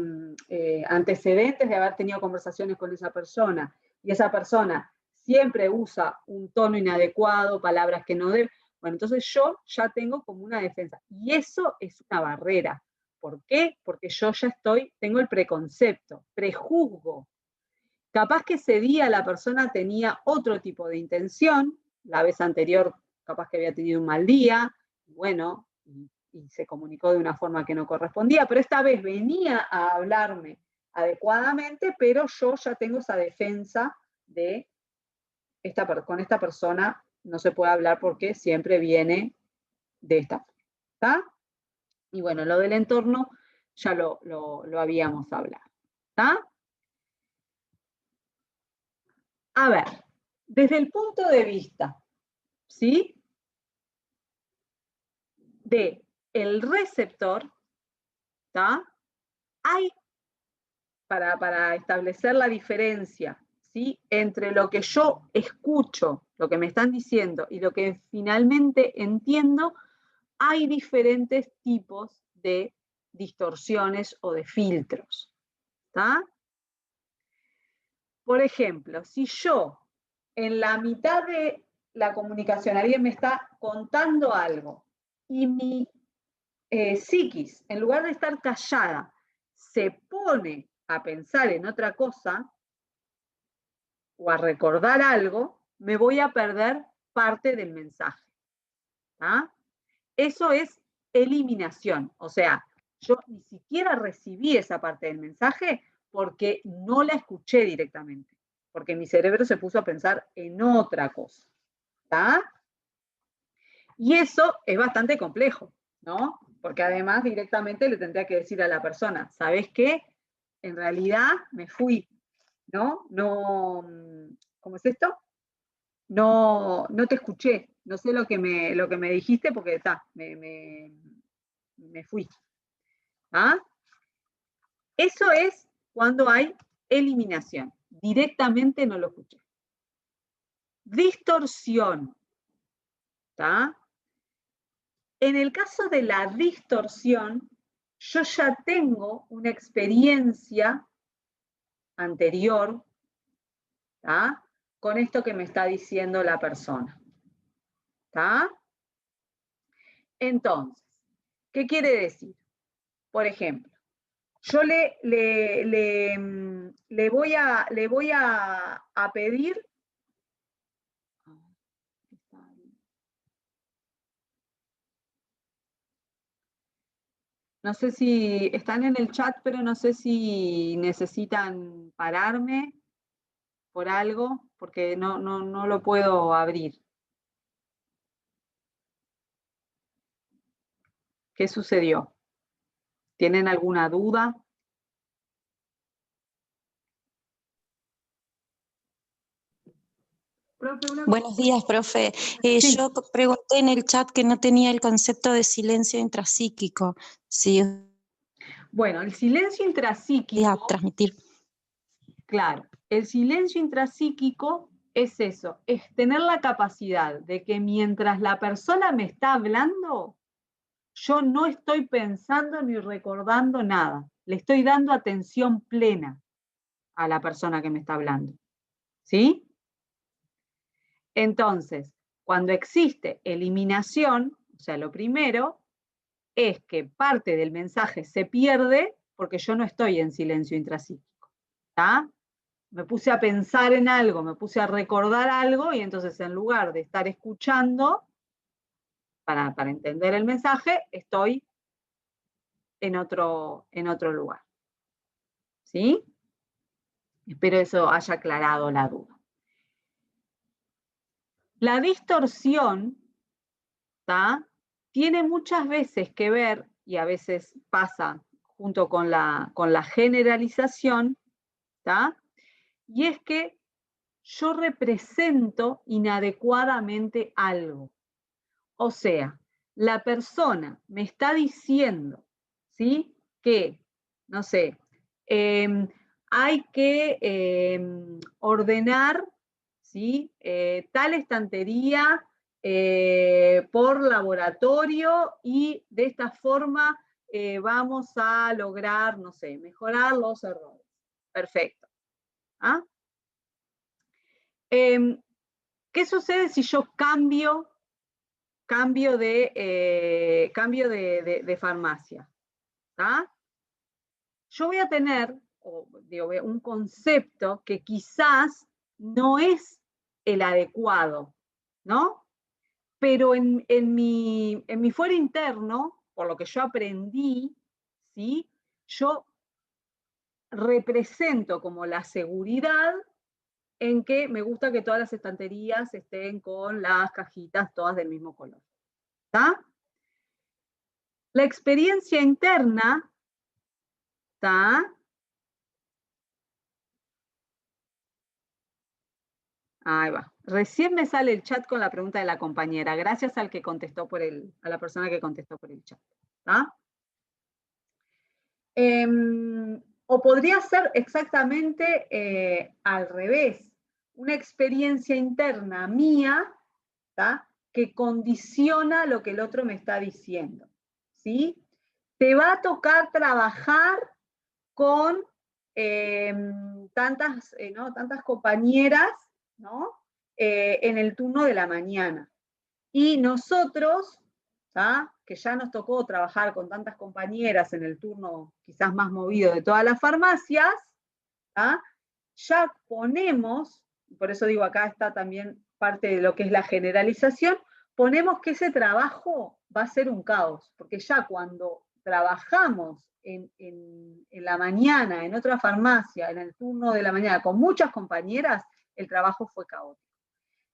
antecedentes de haber tenido conversaciones con esa persona, y esa persona siempre usa un tono inadecuado, palabras que no debe. Bueno, entonces yo ya tengo como una defensa, y eso es una barrera. ¿Por qué? Porque yo ya tengo el preconcepto, prejuzgo. Capaz que ese día la persona tenía otro tipo de intención, la vez anterior capaz que había tenido un mal día, bueno, y se comunicó de una forma que no correspondía, pero esta vez venía a hablarme adecuadamente, pero yo ya tengo esa defensa de con esta persona no se puede hablar porque siempre viene de esta forma. ¿Está? Y bueno, lo del entorno ya lo habíamos hablado. ¿Está? A ver, desde el punto de vista, ¿sí? De el receptor, ¿tá? Hay, para establecer la diferencia, ¿sí? Entre lo que yo escucho, lo que me están diciendo, y lo que finalmente entiendo, hay diferentes tipos de distorsiones o de filtros. ¿Está? Por ejemplo, si yo en la mitad de la comunicación alguien me está contando algo y mi psiquis, en lugar de estar callada, se pone a pensar en otra cosa o a recordar algo, me voy a perder parte del mensaje. ¿Ah? Eso es eliminación. O sea, yo ni siquiera recibí esa parte del mensaje porque no la escuché directamente, porque mi cerebro se puso a pensar en otra cosa. ¿Está? Y eso es bastante complejo, ¿no? Porque además directamente le tendría que decir a la persona, ¿sabes qué? En realidad me fui, ¿no? No, ¿cómo es esto? No, no te escuché, no sé lo que me dijiste porque está, me fui. ¿Ah? Eso es cuando hay eliminación. Directamente no lo escuché. Distorsión. ¿Tá? En el caso de la distorsión, yo ya tengo una experiencia anterior, ¿tá? Con esto que me está diciendo la persona. ¿Tá? Entonces, ¿qué quiere decir? Por ejemplo, yo le voy a pedir. No sé si están en el chat, pero no sé si necesitan pararme por algo, porque no lo puedo abrir. ¿Qué sucedió? ¿Tienen alguna duda? Buenos días, profe. Sí. Yo pregunté en el chat que no tenía el concepto de silencio intrapsíquico. Sí, Bueno, el silencio voy a intrapsíquico, transmitir. claro, el silencio intrapsíquico es eso, es tener la capacidad de que mientras la persona me está hablando, yo no estoy pensando ni recordando nada. Le estoy dando atención plena a la persona que me está hablando. ¿Sí? Entonces, cuando existe eliminación, o sea, lo primero es que parte del mensaje se pierde porque yo no estoy en silencio intrapsíquico. ¿Tá? Me puse a pensar en algo, me puse a recordar algo y entonces en lugar de estar escuchando para entender el mensaje, estoy en otro lugar. ¿Sí? Espero eso haya aclarado la duda. La distorsión, ¿tá? Tiene muchas veces que ver, y a veces pasa junto con la generalización, ¿tá? Y es que yo represento inadecuadamente algo. O sea, la persona me está diciendo, ¿sí? Que, no sé, hay que ordenar, ¿sí? Tal estantería por laboratorio y de esta forma vamos a lograr, no sé, mejorar los errores. Perfecto. ¿Ah? ¿Qué sucede si yo cambio de farmacia? ¿Tá? Yo voy a tener un concepto que quizás no es el adecuado, ¿no? Pero en mi fuero interno, por lo que yo aprendí, ¿sí? Yo represento como la seguridad en que me gusta que todas las estanterías estén con las cajitas todas del mismo color. ¿Está? La experiencia interna, ¿está? Ahí va. Recién me sale el chat con la pregunta de la compañera, gracias al que contestó a la persona que contestó por el chat. ¿Está? O podría ser exactamente al revés. Una experiencia interna mía, ¿tá? que condiciona lo que el otro me está diciendo, ¿sí? Te va a tocar trabajar con tantas compañeras, ¿no? En el turno de la mañana. Y nosotros, ¿tá? Que ya nos tocó trabajar con tantas compañeras en el turno quizás más movido de todas las farmacias, ¿tá? Ya ponemos, por eso digo acá está también parte de lo que es la generalización, ponemos que ese trabajo va a ser un caos, porque ya cuando trabajamos en la mañana, en otra farmacia, en el turno de la mañana, con muchas compañeras, el trabajo fue caótico.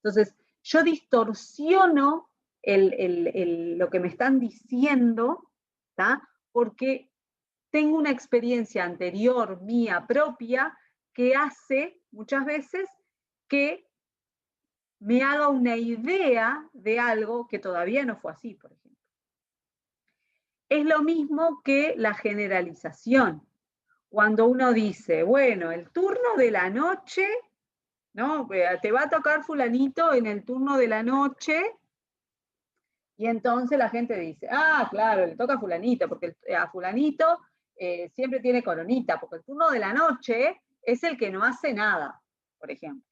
Entonces, yo distorsiono lo que me están diciendo, ¿tá? Porque tengo una experiencia anterior mía propia que hace muchas veces que me haga una idea de algo que todavía no fue así, por ejemplo. Es lo mismo que la generalización. Cuando uno dice, bueno, el turno de la noche, ¿no? Te va a tocar fulanito en el turno de la noche, y entonces la gente dice, ah, claro, le toca a fulanito, porque a fulanito siempre tiene coronita, porque el turno de la noche es el que no hace nada, por ejemplo,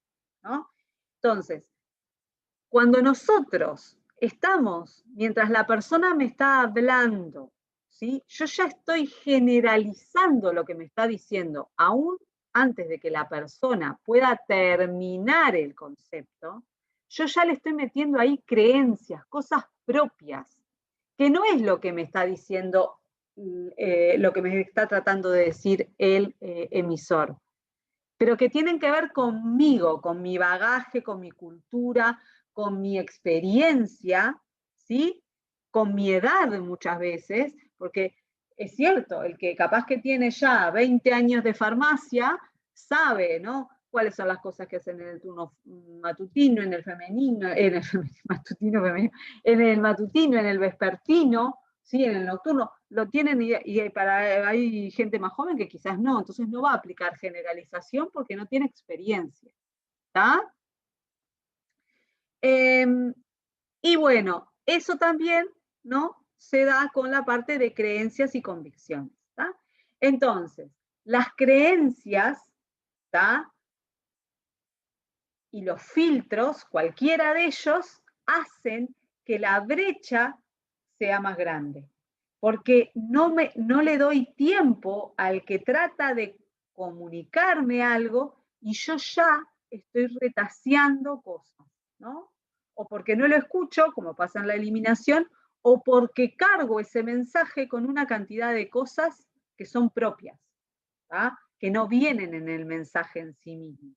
¿no? Entonces, cuando nosotros estamos, mientras la persona me está hablando, ¿sí? Yo ya estoy generalizando lo que me está diciendo, aún antes de que la persona pueda terminar el concepto, yo ya le estoy metiendo ahí creencias, cosas propias, que no es lo que me está diciendo, lo que me está tratando de decir el emisor, pero que tienen que ver conmigo, con mi bagaje, con mi cultura, con mi experiencia, ¿sí? Con mi edad muchas veces, porque es cierto, el que capaz que tiene ya 20 años de farmacia, sabe, ¿no? Cuáles son las cosas que hacen en el turno matutino, en el femenino, en el matutino, femenino, en el matutino, en el vespertino, ¿sí? En el nocturno, lo tienen y hay gente más joven que quizás no, entonces no va a aplicar generalización porque no tiene experiencia, ¿está? Y bueno, eso también, ¿no? Se da con la parte de creencias y convicciones, ¿está? Entonces, las creencias, ¿está? Y los filtros, cualquiera de ellos, hacen que la brecha sea más grande, porque no le doy tiempo al que trata de comunicarme algo y yo ya estoy retaseando cosas, ¿no? O porque no lo escucho, como pasa en la eliminación, o porque cargo ese mensaje con una cantidad de cosas que son propias, ¿tá? Que no vienen en el mensaje en sí mismo,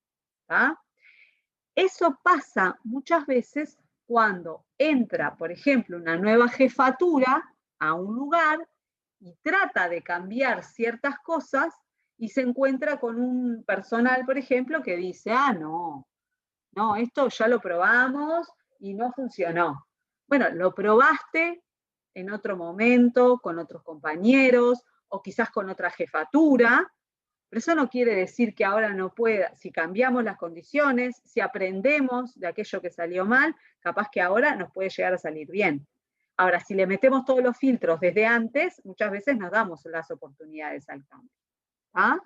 ¿tá? Eso pasa muchas veces cuando entra, por ejemplo, una nueva jefatura a un lugar y trata de cambiar ciertas cosas y se encuentra con un personal, por ejemplo, que dice, ah, no, esto ya lo probamos y no funcionó. Bueno, lo probaste en otro momento, con otros compañeros o quizás con otra jefatura, pero eso no quiere decir que ahora no pueda, si cambiamos las condiciones, si aprendemos de aquello que salió mal, capaz que ahora nos puede llegar a salir bien. Ahora, si le metemos todos los filtros desde antes, muchas veces nos damos las oportunidades al cambio. ¿Ah?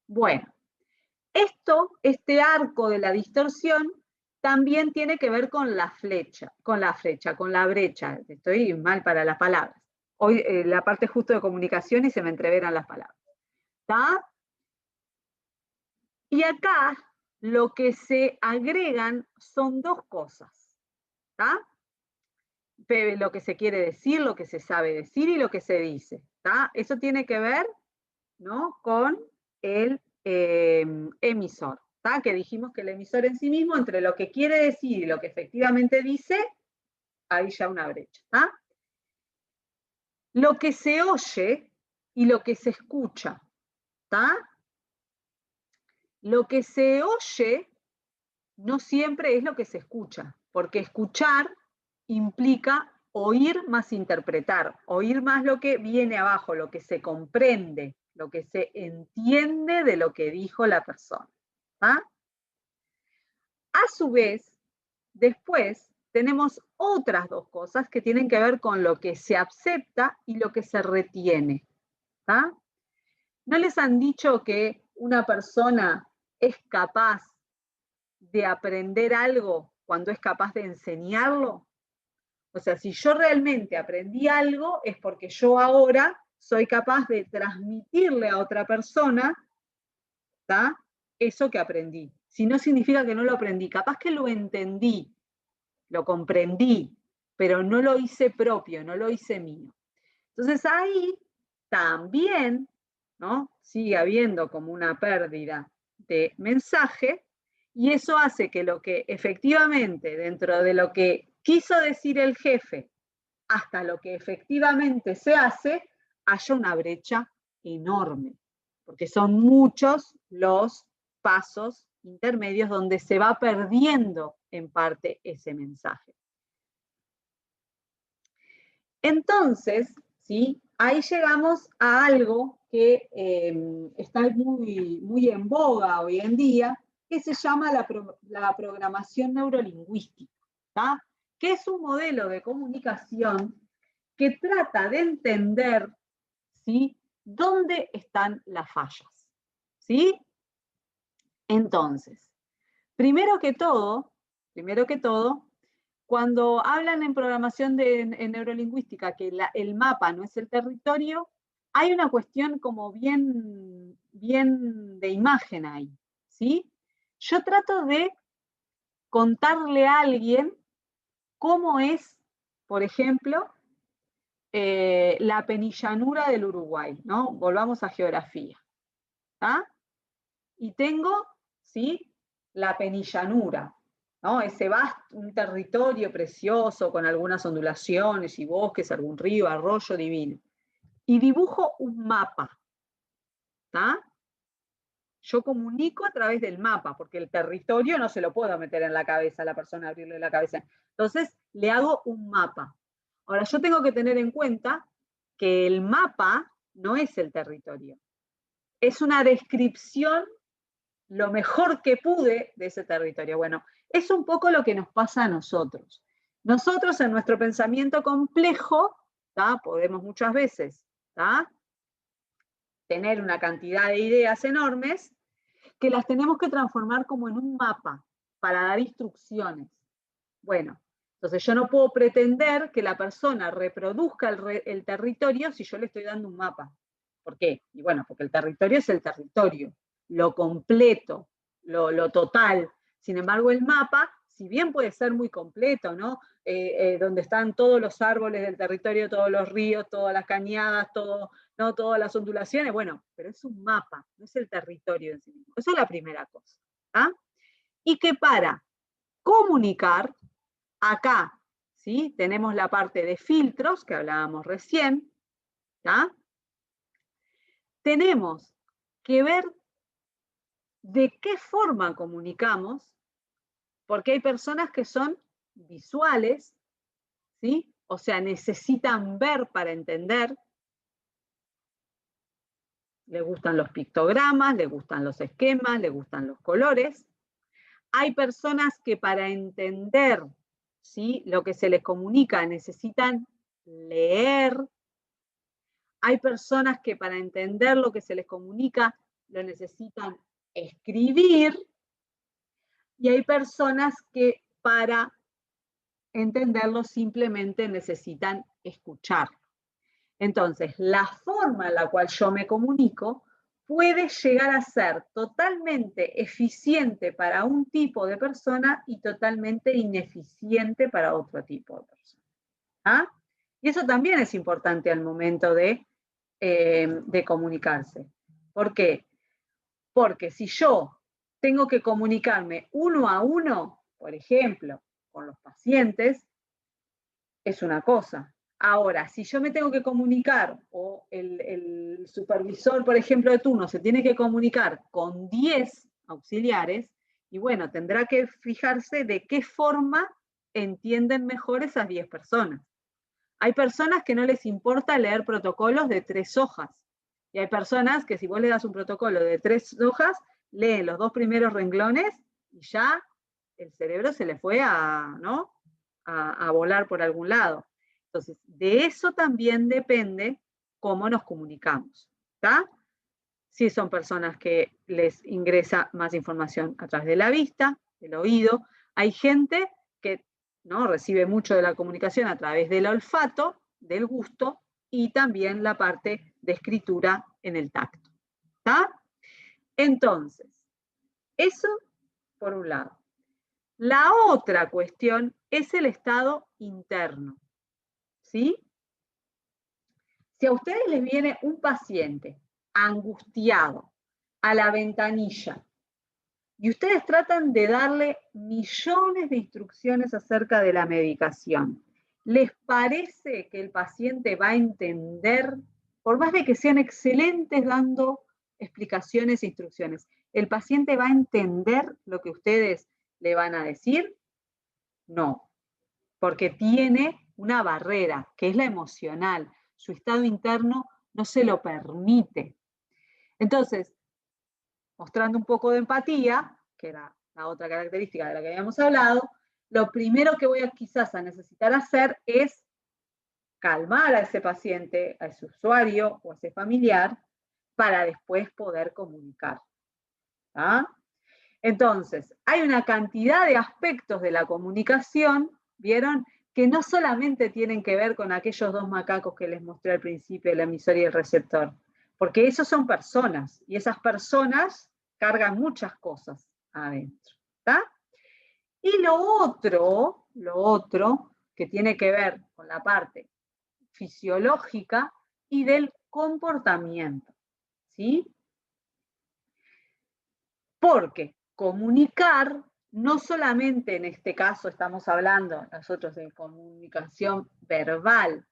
Bueno, este arco de la distorsión también tiene que ver con la brecha. Estoy mal para las palabras. Hoy la parte justo de comunicación y se me entreveran las palabras. ¿Está? Y acá lo que se agregan son dos cosas, ¿está? Lo que se quiere decir, lo que se sabe decir y lo que se dice, ¿está? Eso tiene que ver, ¿no? Con el emisor, ¿está? Que dijimos que el emisor en sí mismo, entre lo que quiere decir y lo que efectivamente dice, hay ya una brecha, ¿está? Lo que se oye y lo que se escucha, ¿está? Lo que se oye no siempre es lo que se escucha, porque escuchar implica oír más interpretar, oír más lo que viene abajo, lo que se comprende, lo que se entiende de lo que dijo la persona. ¿Ah? A su vez, Después tenemos otras dos cosas que tienen que ver con lo que se acepta y lo que se retiene. ¿Tá? ¿No les han dicho que una persona es capaz de aprender algo cuando es capaz de enseñarlo? O sea, si yo realmente aprendí algo, es porque yo ahora soy capaz de transmitirle a otra persona, ¿tá? Eso que aprendí. Si no significa que no lo aprendí, capaz que lo entendí, lo comprendí, pero no lo hice propio, no lo hice mío. Entonces ahí también, ¿no? Sigue habiendo como una pérdida de mensaje, y eso hace que lo que efectivamente, dentro de lo que quiso decir el jefe, hasta lo que efectivamente se hace, haya una brecha enorme, porque son muchos los pasos intermedios donde se va perdiendo en parte ese mensaje. Entonces, ¿sí? Ahí llegamos a algo que está muy en boga hoy en día, que se llama la programación neurolingüística, ¿tá? Que es un modelo de comunicación que trata de entender, ¿sí? dónde están las fallas. ¿Sí? Entonces, primero que todo, cuando hablan en programación en neurolingüística que el mapa no es el territorio, hay una cuestión como bien de imagen ahí, ¿sí? Yo trato de contarle a alguien cómo es, por ejemplo, la penillanura del Uruguay, ¿no? Volvamos a geografía, ¿tá? Y tengo, ¿sí? La penillanura, ¿no? Ese vasto, un territorio precioso con algunas ondulaciones y bosques, algún río, arroyo divino. Y dibujo un mapa, ¿tá? Yo comunico a través del mapa, porque el territorio no se lo puedo meter en la cabeza a la persona, abrirle la cabeza. Entonces, le hago un mapa. Ahora, yo tengo que tener en cuenta que el mapa no es el territorio. Es una descripción lo mejor que pude de ese territorio. Bueno, es un poco lo que nos pasa a nosotros. Nosotros en nuestro pensamiento complejo, ¿tá? Podemos muchas veces, ¿tá? tener una cantidad de ideas enormes que las tenemos que transformar como en un mapa para dar instrucciones. Bueno, entonces yo no puedo pretender que la persona reproduzca el territorio si yo le estoy dando un mapa. ¿Por qué? Y bueno, porque el territorio es el territorio, lo completo, lo total. Sin embargo, el mapa, si bien puede ser muy completo, ¿no? Donde están todos los árboles del territorio, todos los ríos, todas las cañadas, ¿no? Todas las ondulaciones, bueno, pero es un mapa, no es el territorio en sí mismo. Esa es la primera cosa. ¿Ah? Y que para comunicar, acá, ¿sí? Tenemos la parte de filtros que hablábamos recién, ¿tá? Tenemos que ver de qué forma comunicamos, porque hay personas que son visuales, ¿sí? O sea, necesitan ver para entender. Les gustan los pictogramas, les gustan los esquemas, les gustan los colores. Hay personas que para entender, ¿sí? lo que se les comunica necesitan leer. Hay personas que para entender lo que se les comunica lo necesitan escribir. Y hay personas que para entenderlo simplemente necesitan escuchar. Entonces, la forma en la cual yo me comunico puede llegar a ser totalmente eficiente para un tipo de persona y totalmente ineficiente para otro tipo de persona. ¿Ah? Y eso también es importante al momento de comunicarse. ¿Por qué? Porque si yo tengo que comunicarme uno a uno, por ejemplo, con los pacientes, es una cosa. Ahora, si yo me tengo que comunicar, o el supervisor, por ejemplo, de turno, se tiene que comunicar con 10 auxiliares, y bueno, tendrá que fijarse de qué forma entienden mejor esas 10 personas. Hay personas que no les importa leer protocolos de 3 hojas, y hay personas que si vos le das un protocolo de 3 hojas, leen los 2 primeros renglones y ya el cerebro se le fue ¿no? a volar por algún lado. Entonces, de eso también depende cómo nos comunicamos, ¿está? Si son personas que les ingresa más información a través de la vista, del oído, hay gente que ¿no? recibe mucho de la comunicación a través del olfato, del gusto, y también la parte de escritura en el tacto, ¿está? Entonces, eso por un lado. La otra cuestión es el estado interno, ¿sí? Si a ustedes les viene un paciente angustiado a la ventanilla y ustedes tratan de darle millones de instrucciones acerca de la medicación, ¿les parece que el paciente va a entender, por más de que sean excelentes dando explicaciones e instrucciones, el paciente va a entender lo que ustedes le van a decir? No, porque tiene una barrera, que es la emocional. Su estado interno no se lo permite. Entonces, mostrando un poco de empatía, que era la otra característica de la que habíamos hablado, lo primero que voy a quizás a necesitar hacer es calmar a ese paciente, a ese usuario o a ese familiar, para después poder comunicar. ¿Ah? Entonces, hay una cantidad de aspectos de la comunicación, ¿vieron? Que no solamente tienen que ver con aquellos dos macacos que les mostré al principio, el emisor y el receptor, porque esos son personas, y esas personas cargan muchas cosas adentro, ¿está? Y lo otro que tiene que ver con la parte fisiológica y del comportamiento, ¿sí? Porque comunicar, no solamente en este caso estamos hablando nosotros de comunicación verbal,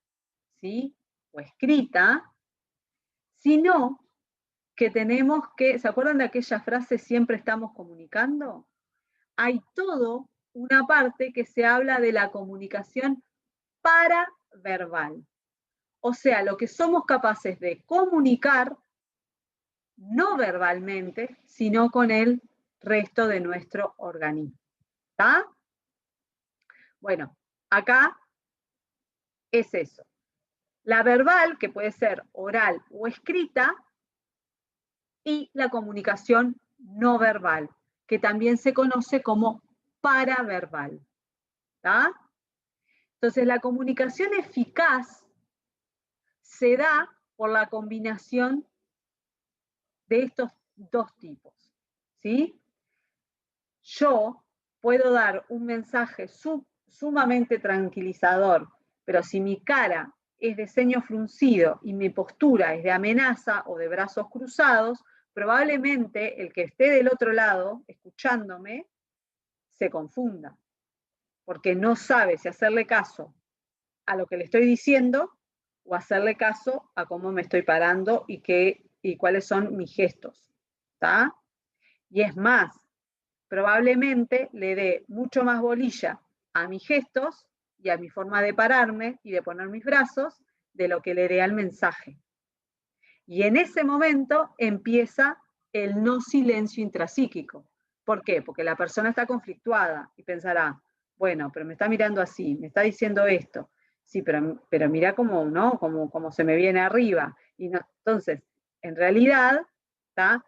¿sí? O escrita, sino que tenemos que, ¿se acuerdan de aquella frase siempre estamos comunicando? Hay todo una parte que se habla de la comunicación paraverbal. O sea, lo que somos capaces de comunicar no verbalmente, sino con el resto de nuestro organismo. ¿Está? Bueno, acá es eso. La verbal, que puede ser oral o escrita, y la comunicación no verbal, que también se conoce como paraverbal. ¿Está? Entonces, la comunicación eficaz se da por la combinación de estos dos tipos, ¿sí? Yo puedo dar un mensaje sumamente tranquilizador, pero si mi cara es de ceño fruncido y mi postura es de amenaza o de brazos cruzados, probablemente el que esté del otro lado, escuchándome, se confunda, porque no sabe si hacerle caso a lo que le estoy diciendo o hacerle caso a cómo me estoy parando y cuáles son mis gestos. ¿Está? Y es más, probablemente le dé mucho más bolilla a mis gestos y a mi forma de pararme y de poner mis brazos de lo que le dé al mensaje. Y en ese momento empieza el no silencio intrapsíquico. ¿Por qué? Porque la persona está conflictuada y pensará, bueno, pero me está mirando así, me está diciendo esto. Sí, pero mira cómo, ¿no? Como se me viene arriba. Y no, entonces, en realidad, ¿está?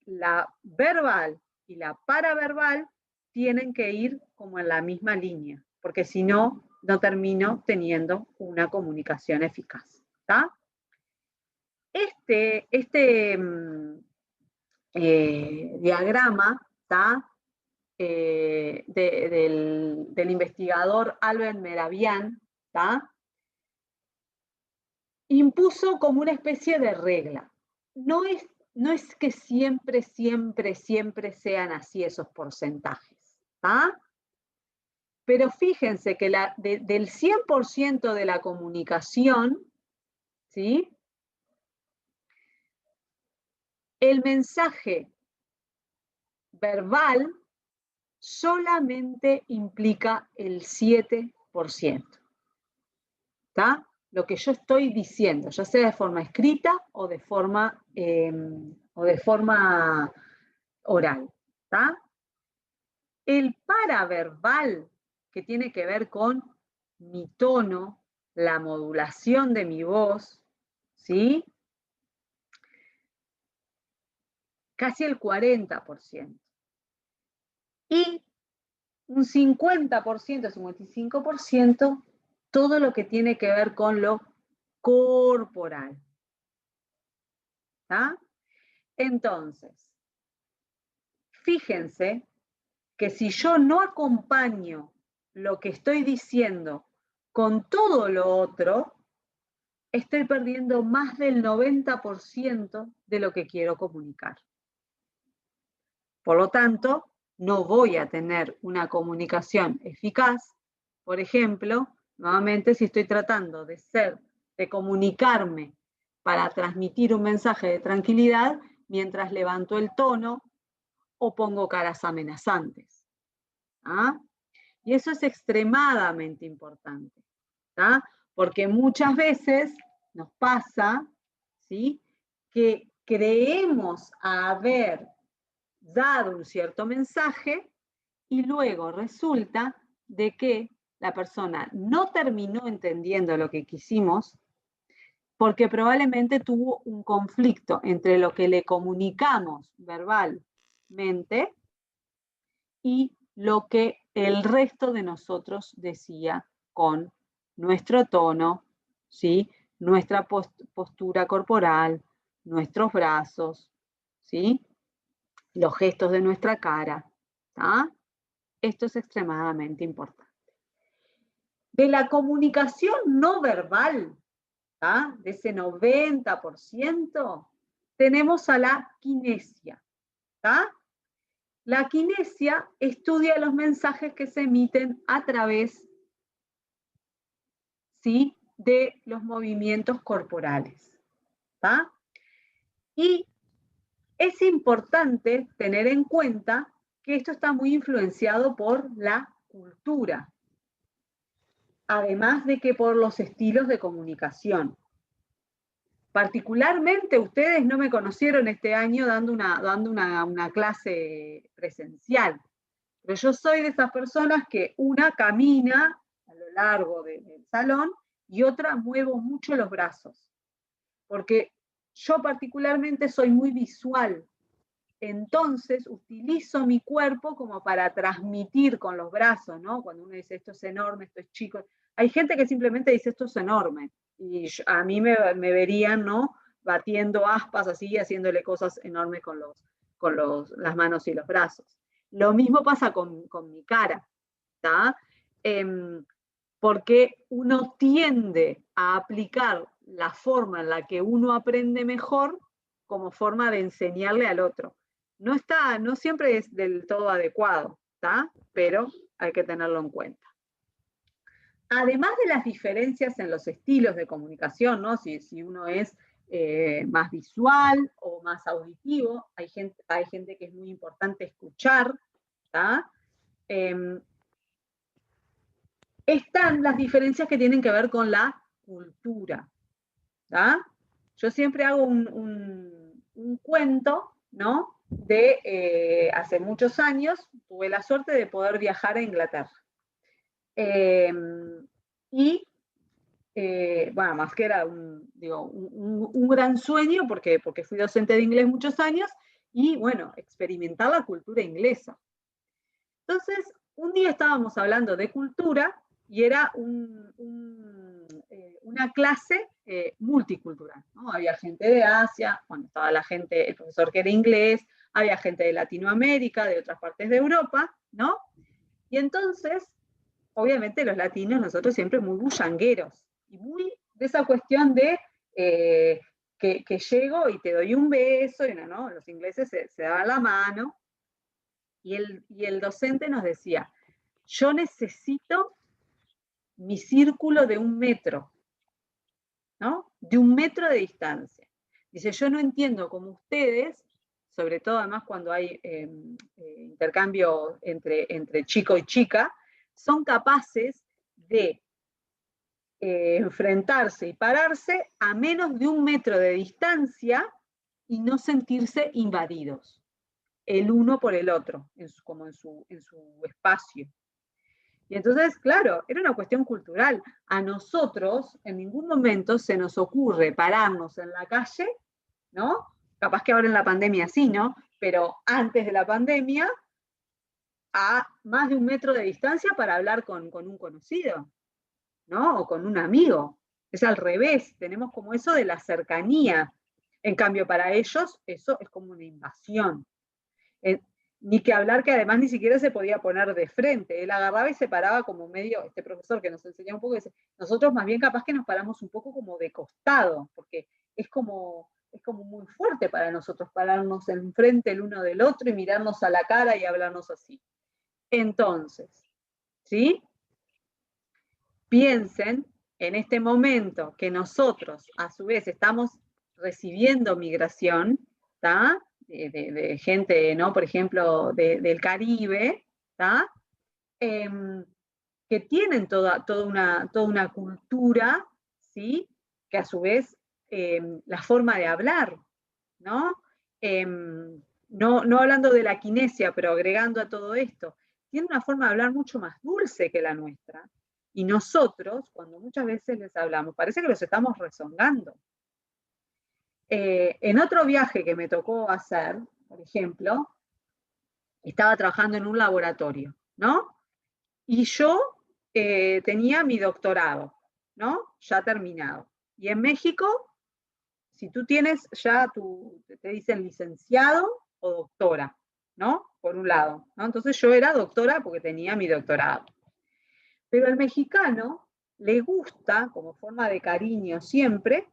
La verbal y la paraverbal tienen que ir como en la misma línea, porque si no, no termino teniendo una comunicación eficaz. ¿Está? Este diagrama, ¿está? Del investigador Albert Mehrabian, ¿está? Impuso como una especie de regla. No es que siempre sean así esos porcentajes, ¿tá? Pero fíjense que del 100% de la comunicación, ¿sí? El mensaje verbal solamente implica el 7%, ¿tá? Lo que yo estoy diciendo, ya sea de forma escrita o de forma oral, ¿tá? El paraverbal, que tiene que ver con mi tono, la modulación de mi voz, ¿sí? Casi el 40%. Y un 50%, 55%, todo lo que tiene que ver con lo corporal. ¿Tá? Entonces, fíjense que si yo no acompaño lo que estoy diciendo con todo lo otro, estoy perdiendo más del 90% de lo que quiero comunicar. Por lo tanto, no voy a tener una comunicación eficaz. Por ejemplo, nuevamente, si estoy tratando de comunicarme para transmitir un mensaje de tranquilidad, mientras levanto el tono o pongo caras amenazantes. ¿Ah? Y eso es extremadamente importante, ¿tá? Porque muchas veces nos pasa, ¿sí?, que creemos haber dado un cierto mensaje y luego resulta de que la persona no terminó entendiendo lo que quisimos porque probablemente tuvo un conflicto entre lo que le comunicamos verbalmente y lo que el resto de nosotros decía con nuestro tono, ¿sí?, nuestra postura corporal, nuestros brazos, ¿sí?, los gestos de nuestra cara. ¿Tá? Esto es extremadamente importante. De la comunicación no verbal, ¿tá?, de ese 90%, tenemos a la kinesia. ¿Tá? La kinesia estudia los mensajes que se emiten a través, ¿sí?, de los movimientos corporales. ¿Tá? Y es importante tener en cuenta que esto está muy influenciado por la cultura, además de que por los estilos de comunicación. Particularmente ustedes no me conocieron este año dando una clase presencial, pero yo soy de esas personas que una camina a lo largo del salón y otra muevo mucho los brazos, porque yo particularmente soy muy visual. Entonces utilizo mi cuerpo como para transmitir con los brazos, ¿no? Cuando uno dice esto es enorme, esto es chico. Hay gente que simplemente dice esto es enorme. Y a mí me verían, ¿no?, batiendo aspas así, haciéndole cosas enormes con las manos y los brazos. Lo mismo pasa con mi cara, ¿tá? Porque uno tiende a aplicar la forma en la que uno aprende mejor como forma de enseñarle al otro. No siempre es del todo adecuado, ¿tá? Pero hay que tenerlo en cuenta. Además de las diferencias en los estilos de comunicación, ¿no?, si uno es más visual o más auditivo, hay gente que es muy importante escuchar, ¿tá? Están las diferencias que tienen que ver con la cultura, ¿tá? Yo siempre hago un cuento, ¿no?, de hace muchos años, tuve la suerte de poder viajar a Inglaterra. Bueno, más que era un gran sueño porque fui docente de inglés muchos años y, bueno, experimentar la cultura inglesa. Entonces, un día estábamos hablando de cultura y era una clase multicultural, ¿no? Había gente de Asia, bueno, estaba el profesor que era inglés, había gente de Latinoamérica, de otras partes de Europa, ¿no? Y entonces, obviamente los latinos, nosotros siempre muy bullangueros, y muy de esa cuestión de que llego y te doy un beso, y no, los ingleses se daban la mano, y el docente nos decía, yo necesito mi círculo de 1 metro, ¿no? De 1 metro de distancia. Dice, yo no entiendo cómo ustedes, sobre todo además cuando hay intercambio entre chico y chica, son capaces de enfrentarse y pararse a menos de 1 metro de distancia y no sentirse invadidos. el uno por el otro, como en su espacio. Y entonces, claro, era una cuestión cultural. A nosotros en ningún momento se nos ocurre pararnos en la calle, ¿no? Capaz que ahora en la pandemia sí, ¿no? Pero antes de la pandemia, a más de 1 metro de distancia para hablar con un conocido, ¿no? O con un amigo. Es al revés, tenemos como eso de la cercanía. En cambio, para ellos eso es como una invasión. Ni que hablar que además ni siquiera se podía poner de frente. Él agarraba y se paraba como medio, este profesor que nos enseñaba un poco, dice, nosotros más bien capaz que nos paramos un poco como de costado, porque es como muy fuerte para nosotros pararnos enfrente el uno del otro y mirarnos a la cara y hablarnos así. Entonces, ¿sí? Piensen en este momento que nosotros, a su vez, estamos recibiendo migración, ¿tá? De gente, ¿no? Por ejemplo, del Caribe, ¿tá? Que tienen toda una cultura, ¿sí? Que a su vez, la forma de hablar, ¿no? No hablando de la kinesia, pero agregando a todo esto, tiene una forma de hablar mucho más dulce que la nuestra. Y nosotros, cuando muchas veces les hablamos, parece que los estamos rezongando. En otro viaje que me tocó hacer, por ejemplo, estaba trabajando en un laboratorio, ¿no? Y yo tenía mi doctorado, ¿no? Ya terminado. Y en México, si tú tienes ya te dicen licenciado o doctora, ¿no? Por un lado, ¿no? Entonces yo era doctora porque tenía mi doctorado. Pero al mexicano le gusta, como forma de cariño siempre,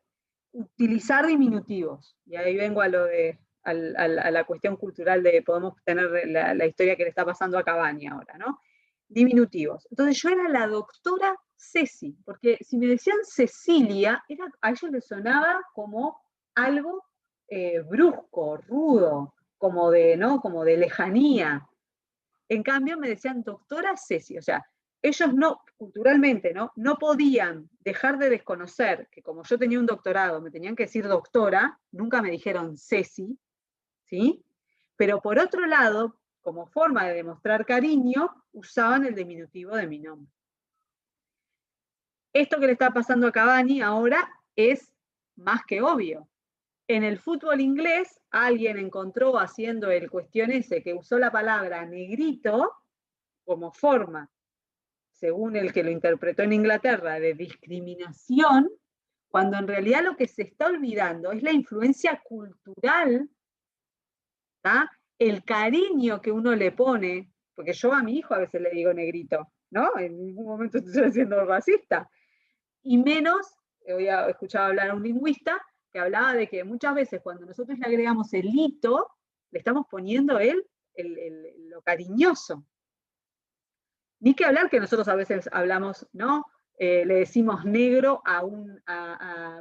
utilizar diminutivos. Y ahí vengo a la cuestión cultural de podemos tener la historia que le está pasando a Cavani ahora, ¿no? Diminutivos. Entonces yo era la doctora Ceci, porque si me decían Cecilia, a ellos les sonaba como algo brusco, rudo, como ¿no? Como de lejanía. En cambio me decían doctora Ceci, o sea, ellos culturalmente, no podían dejar de desconocer que como yo tenía un doctorado, me tenían que decir doctora, nunca me dijeron Ceci, ¿sí? Pero por otro lado, como forma de demostrar cariño, usaban el diminutivo de mi nombre. Esto que le está pasando a Cavani ahora es más que obvio. En el fútbol inglés, alguien encontró haciendo el cuestión ese que usó la palabra negrito como forma, según el que lo interpretó en Inglaterra, de discriminación, cuando en realidad lo que se está olvidando es la influencia cultural, ¿tá? El cariño que uno le pone, porque yo a mi hijo a veces le digo negrito, ¿no? En ningún momento estoy siendo racista. Y menos, había escuchado hablar a un lingüista que hablaba de que muchas veces cuando nosotros le agregamos el hito, le estamos poniendo lo cariñoso. Ni que hablar que nosotros a veces hablamos, ¿no? Le decimos negro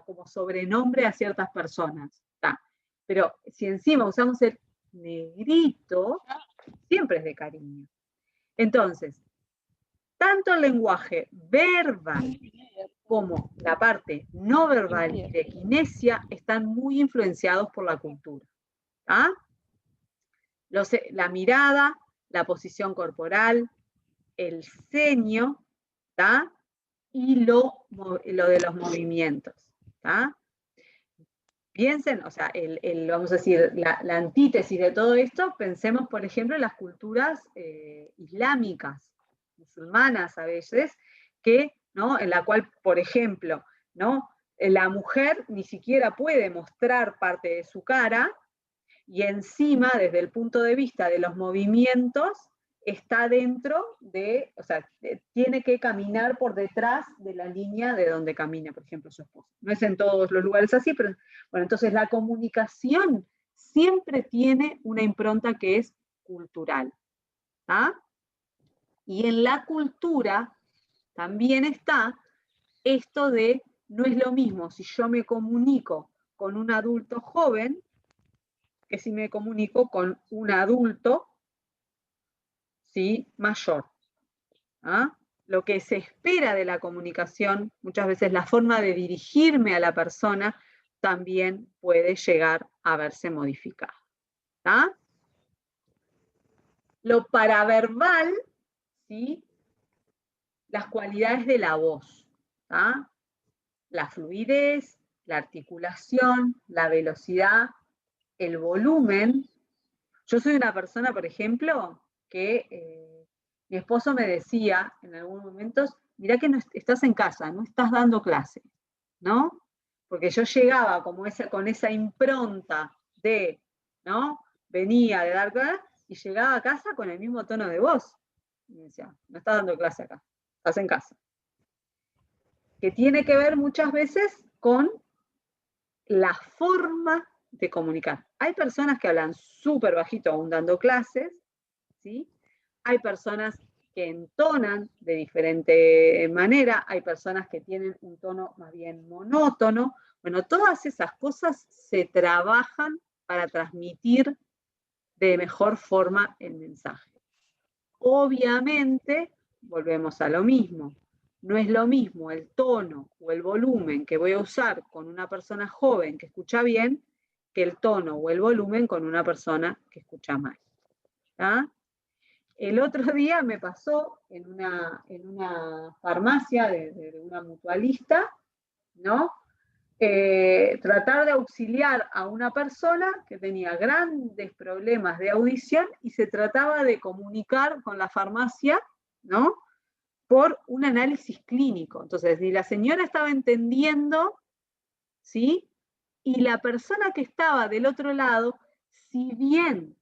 como sobrenombre a ciertas personas. ¿Tá? Pero si encima usamos el negrito, siempre es de cariño. Entonces, tanto el lenguaje verbal como la parte no verbal y de kinesia están muy influenciados por la cultura. ¿Ah? La mirada, la posición corporal, el ceño, ¿tá? Y lo de los movimientos, ¿tá? Piensen, o sea, vamos a decir, la antítesis de todo esto, pensemos, por ejemplo, en las culturas islámicas, musulmanas a veces, ¿no? En la cual, por ejemplo, ¿no? La mujer ni siquiera puede mostrar parte de su cara y encima, desde el punto de vista de los movimientos, está dentro o sea, tiene que caminar por detrás de la línea de donde camina, por ejemplo, su esposo. No es en todos los lugares así, pero bueno, entonces la comunicación siempre tiene una impronta que es cultural. ¿Ah? Y en la cultura también está esto de, no es lo mismo si yo me comunico con un adulto joven que si me comunico con un adulto, ¿sí? Mayor. ¿Ah? Lo que se espera de la comunicación, muchas veces la forma de dirigirme a la persona, también puede llegar a verse modificada. ¿Tá? Lo paraverbal, ¿sí? Las cualidades de la voz, ¿tá? La fluidez, la articulación, la velocidad, el volumen. Yo soy una persona, por ejemplo, que mi esposo me decía en algunos momentos, mirá que no estás en casa, no estás dando clase, ¿no? Porque yo llegaba como con esa impronta de, ¿no? Venía de dar clase y llegaba a casa con el mismo tono de voz. Y me decía, no estás dando clase acá, estás en casa. Que tiene que ver muchas veces con la forma de comunicar. Hay personas que hablan súper bajito aún dando clases, ¿sí? Hay personas que entonan de diferente manera, hay personas que tienen un tono más bien monótono. Bueno, todas esas cosas se trabajan para transmitir de mejor forma el mensaje. Obviamente, volvemos a lo mismo. No es lo mismo el tono o el volumen que voy a usar con una persona joven que escucha bien que el tono o el volumen con una persona que escucha mal. ¿Tá? El otro día me pasó en una farmacia de una mutualista, ¿no? Tratar de auxiliar a una persona que tenía grandes problemas de audición y se trataba de comunicar con la farmacia, ¿no? Por un análisis clínico. Entonces, ni la señora estaba entendiendo, ¿sí? Y la persona que estaba del otro lado, si bien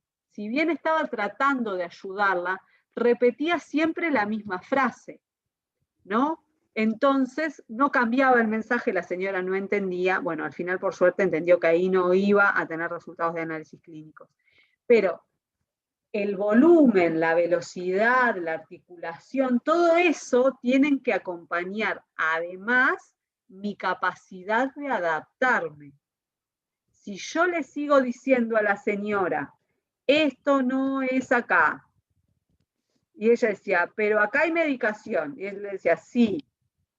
estaba tratando de ayudarla, repetía siempre la misma frase, ¿no? Entonces, no cambiaba el mensaje, la señora no entendía. Bueno, al final, por suerte, entendió que ahí no iba a tener resultados de análisis clínicos. Pero el volumen, la velocidad, la articulación, todo eso tienen que acompañar, además, mi capacidad de adaptarme. Si yo le sigo diciendo a la señora, esto no es acá, y ella decía, pero acá hay medicación, y él le decía, sí,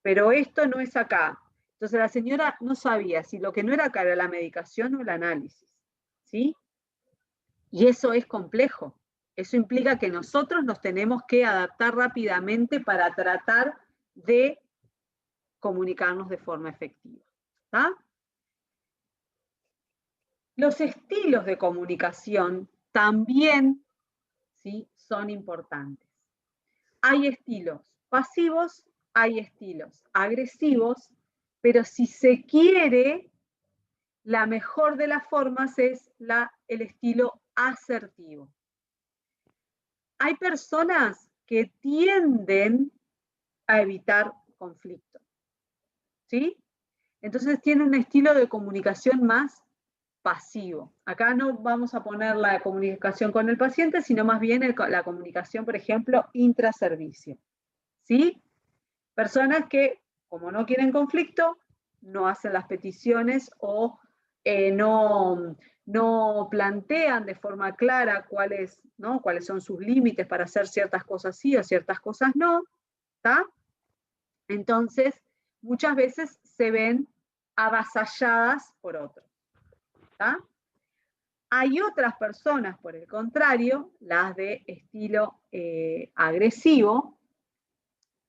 pero esto no es acá. Entonces la señora no sabía si lo que no era acá era la medicación o el análisis, ¿sí? Y eso es complejo. Eso implica que nosotros nos tenemos que adaptar rápidamente para tratar de comunicarnos de forma efectiva. ¿Tá? Los estilos de comunicación también, ¿sí?, son importantes. Hay estilos pasivos, hay estilos agresivos, pero si se quiere, la mejor de las formas es el estilo asertivo. Hay personas que tienden a evitar conflicto, ¿sí? Entonces tienen un estilo de comunicación más pasivo. Acá no vamos a poner la comunicación con el paciente, sino más bien la comunicación, por ejemplo, intraservicio, ¿sí? Personas que, como no quieren conflicto, no hacen las peticiones o no plantean de forma clara cuáles son sus límites para hacer ciertas cosas sí o ciertas cosas no, ¿tá? Entonces, muchas veces se ven avasalladas por otros, ¿tá? Hay otras personas, por el contrario, las de estilo agresivo,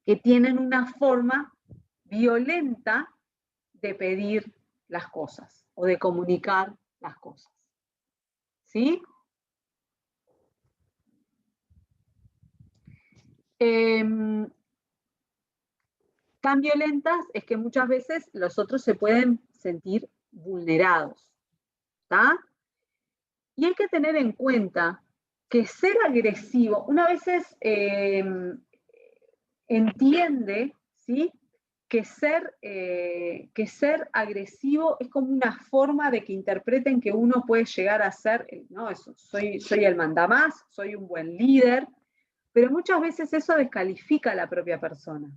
que tienen una forma violenta de pedir las cosas o de comunicar las cosas. ¿Sí? Tan violentas es que muchas veces los otros se pueden sentir vulnerados. ¿Tá? Y hay que tener en cuenta que ser agresivo, una vez entiende, ¿sí?, que ser agresivo es como una forma de que interpreten que uno puede llegar a ser, no, eso, soy el mandamás, soy un buen líder, pero muchas veces eso descalifica a la propia persona,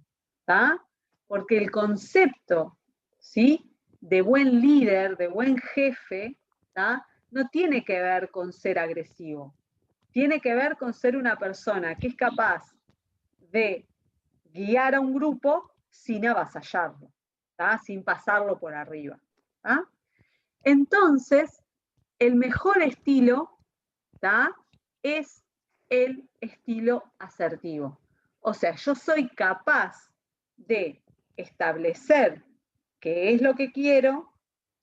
¿tá? Porque el concepto, ¿sí?, de buen líder, de buen jefe, ¿tá?, no tiene que ver con ser agresivo, tiene que ver con ser una persona que es capaz de guiar a un grupo sin avasallarlo, ¿tá?, sin pasarlo por arriba, ¿tá? Entonces, el mejor estilo, ¿tá?, es el estilo asertivo. O sea, yo soy capaz de establecer qué es lo que quiero,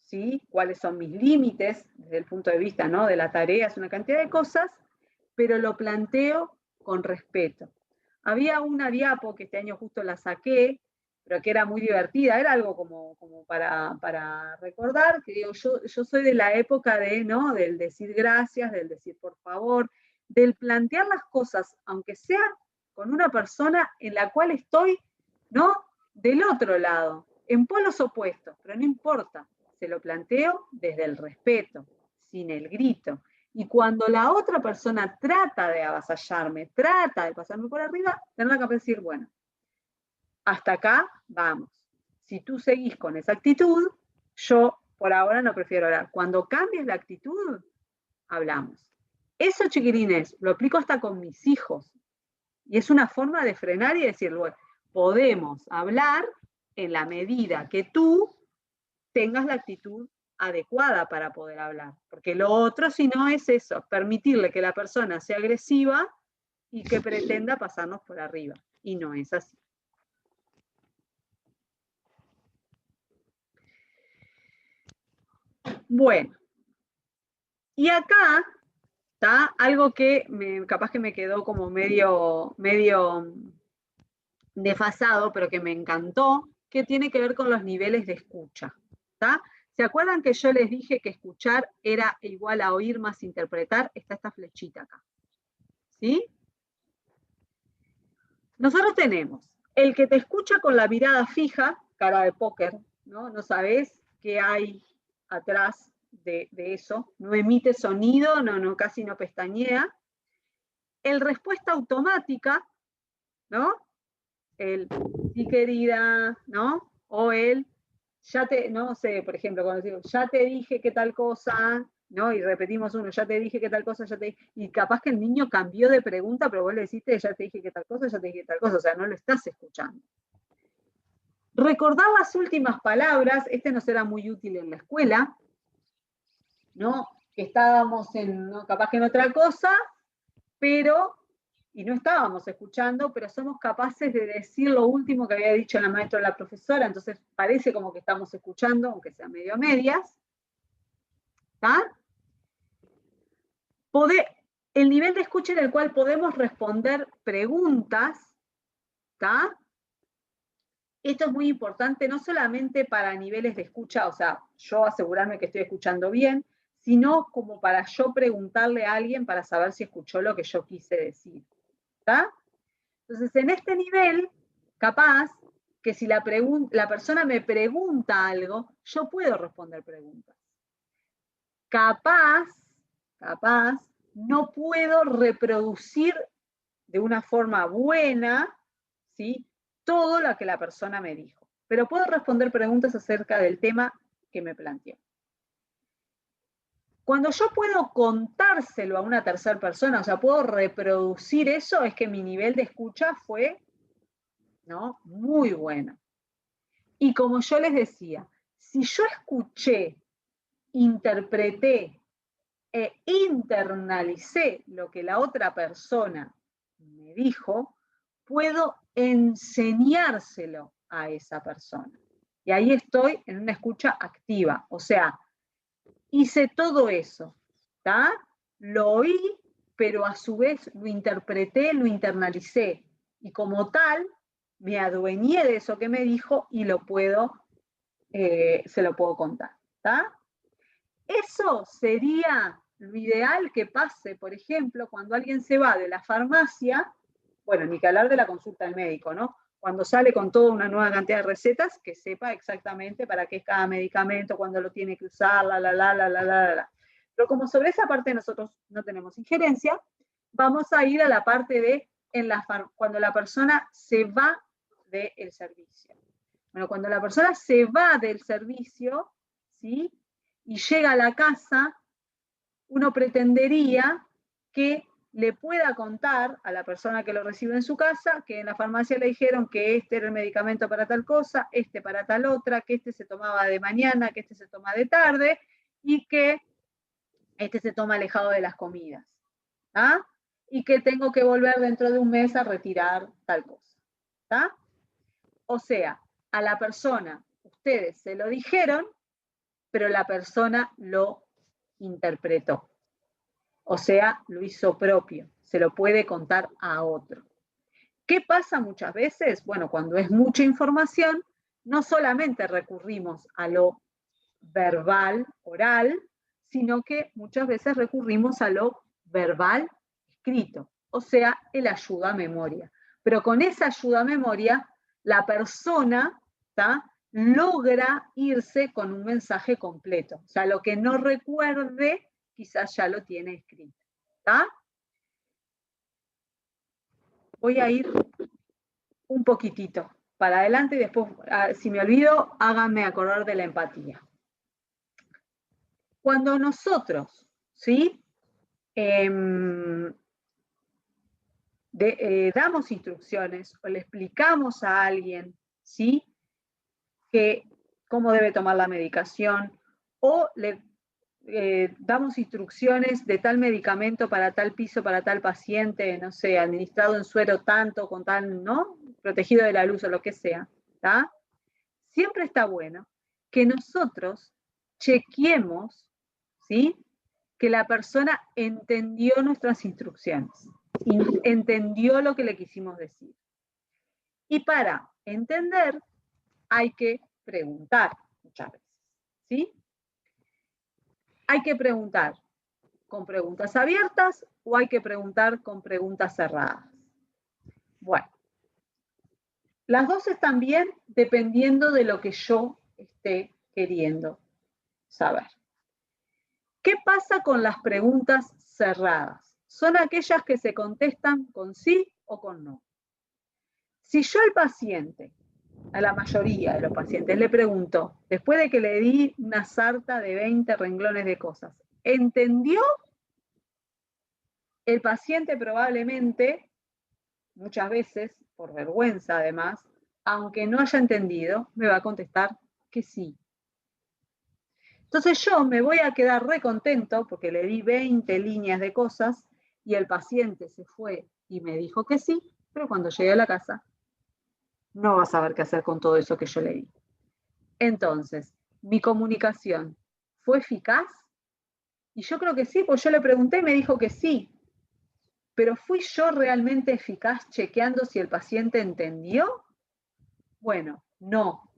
¿sí? Cuáles son mis límites desde el punto de vista, ¿no?, de la tarea, es una cantidad de cosas, pero lo planteo con respeto. Había una diapo que este año justo la saqué, pero que era muy divertida, era algo como para recordar, que digo, yo soy de la época de, ¿no?, del decir gracias, del decir por favor, del plantear las cosas, aunque sea con una persona en la cual estoy, ¿no?, del otro lado, en polos opuestos, pero no importa, se lo planteo desde el respeto, sin el grito. Y cuando la otra persona trata de avasallarme, trata de pasarme por arriba, tendrá que decir, bueno, hasta acá vamos. Si tú seguís con esa actitud, yo por ahora no prefiero hablar. Cuando cambies la actitud, hablamos. Eso, chiquilines, lo aplico hasta con mis hijos. Y es una forma de frenar y decir, bueno, podemos hablar en la medida que tú tengas la actitud adecuada para poder hablar. Porque lo otro, si no, es eso, permitirle que la persona sea agresiva y que pretenda pasarnos por arriba. Y no es así. Bueno, y acá está algo que capaz que me quedó como medio desfasado, pero que me encantó, que tiene que ver con los niveles de escucha. ¿Está? ¿Se acuerdan que yo les dije que escuchar era igual a oír más interpretar? Está esta flechita acá. ¿Sí? Nosotros tenemos el que te escucha con la mirada fija, cara de póker, ¿no? No sabes qué hay atrás de eso, no emite sonido, casi no pestañea. El respuesta automática, ¿no? El sí querida, ¿no? O el no sé, por ejemplo, cuando digo, ya te dije que tal cosa, ¿no? Y repetimos uno, ya te dije que tal cosa, ya te dije, y capaz que el niño cambió de pregunta, pero vos le deciste, ya te dije que tal cosa, ya te dije que tal cosa, o sea, no lo estás escuchando. Recordar las últimas palabras, este nos era muy útil en la escuela, ¿no? Que estábamos capaz que en otra cosa, pero, y no estábamos escuchando, pero somos capaces de decir lo último que había dicho la maestra o la profesora, entonces parece como que estamos escuchando, aunque sea medio a medias. ¿Está? El nivel de escucha en el cual podemos responder preguntas, ¿está? Esto es muy importante, no solamente para niveles de escucha, o sea, yo asegurarme que estoy escuchando bien, sino como para yo preguntarle a alguien para saber si escuchó lo que yo quise decir. ¿Está? Entonces, en este nivel, capaz que si la persona me pregunta algo, yo puedo responder preguntas. Capaz, no puedo reproducir de una forma buena, ¿sí?, todo lo que la persona me dijo. Pero puedo responder preguntas acerca del tema que me planteó. Cuando yo puedo contárselo a una tercera persona, o sea, puedo reproducir eso, es que mi nivel de escucha fue, ¿no?, muy bueno. Y como yo les decía, si yo escuché, interpreté e internalicé lo que la otra persona me dijo, puedo enseñárselo a esa persona. Y ahí estoy en una escucha activa. O sea, hice todo eso, ¿está? Lo oí, pero a su vez lo interpreté, lo internalicé. Y como tal, me adueñé de eso que me dijo y se lo puedo contar, ¿está? Eso sería lo ideal que pase, por ejemplo, cuando alguien se va de la farmacia, bueno, ni que hablar de la consulta del médico, ¿no? Cuando sale con toda una nueva cantidad de recetas, que sepa exactamente para qué es cada medicamento, cuándo lo tiene que usar, la. Pero como sobre esa parte nosotros no tenemos injerencia, vamos a ir a la parte de cuando la persona se va del servicio. Bueno, cuando la persona se va del servicio, ¿sí?, y llega a la casa, uno pretendería que le pueda contar a la persona que lo recibe en su casa que en la farmacia le dijeron que este era el medicamento para tal cosa, este para tal otra, que este se tomaba de mañana, que este se toma de tarde y que este se toma alejado de las comidas. ¿Ah? y que tengo que volver dentro de un mes a retirar tal cosa. ¿Está? O sea, a la persona, ustedes se lo dijeron, pero la persona lo interpretó. O sea, lo hizo propio, se lo puede contar a otro. ¿Qué pasa muchas veces? Bueno, cuando es mucha información, no solamente recurrimos a lo verbal, oral, sino que muchas veces recurrimos a lo verbal escrito, o sea, el ayuda a memoria. Pero con esa ayuda a memoria, la persona, ¿tá?, logra irse con un mensaje completo. O sea, lo que no recuerde, quizás ya lo tiene escrito. ¿Tá? Voy a ir un poquitito para adelante y después, si me olvido, háganme acordar de la empatía. Cuando nosotros, ¿sí?, damos instrucciones o le explicamos a alguien, ¿sí?, que cómo debe tomar la medicación, o le damos instrucciones de tal medicamento para tal piso, para tal paciente, no sé, administrado en suero tanto, con tal, ¿no?, protegido de la luz o lo que sea, ¿tá? Siempre está bueno que nosotros chequeemos, ¿sí?, que la persona entendió nuestras instrucciones, entendió lo que le quisimos decir. Y para entender hay que preguntar muchas veces, ¿sí? Hay que preguntar con preguntas abiertas o hay que preguntar con preguntas cerradas. Bueno, las dos están bien dependiendo de lo que yo esté queriendo saber. ¿Qué pasa con las preguntas cerradas? Son aquellas que se contestan con sí o con no. Si yo al paciente, a la mayoría de los pacientes, le pregunto, después de que le di una sarta de 20 renglones de cosas, ¿entendió? El paciente probablemente, muchas veces, por vergüenza además, aunque no haya entendido, me va a contestar que sí. Entonces yo me voy a quedar recontento porque le di 20 líneas de cosas y el paciente se fue y me dijo que sí, pero cuando llegué a la casa no va a saber qué hacer con todo eso que yo le di. Entonces, ¿mi comunicación fue eficaz? Y yo creo que sí, pues yo le pregunté y me dijo que sí. ¿Pero fui yo realmente eficaz chequeando si el paciente entendió? Bueno, no.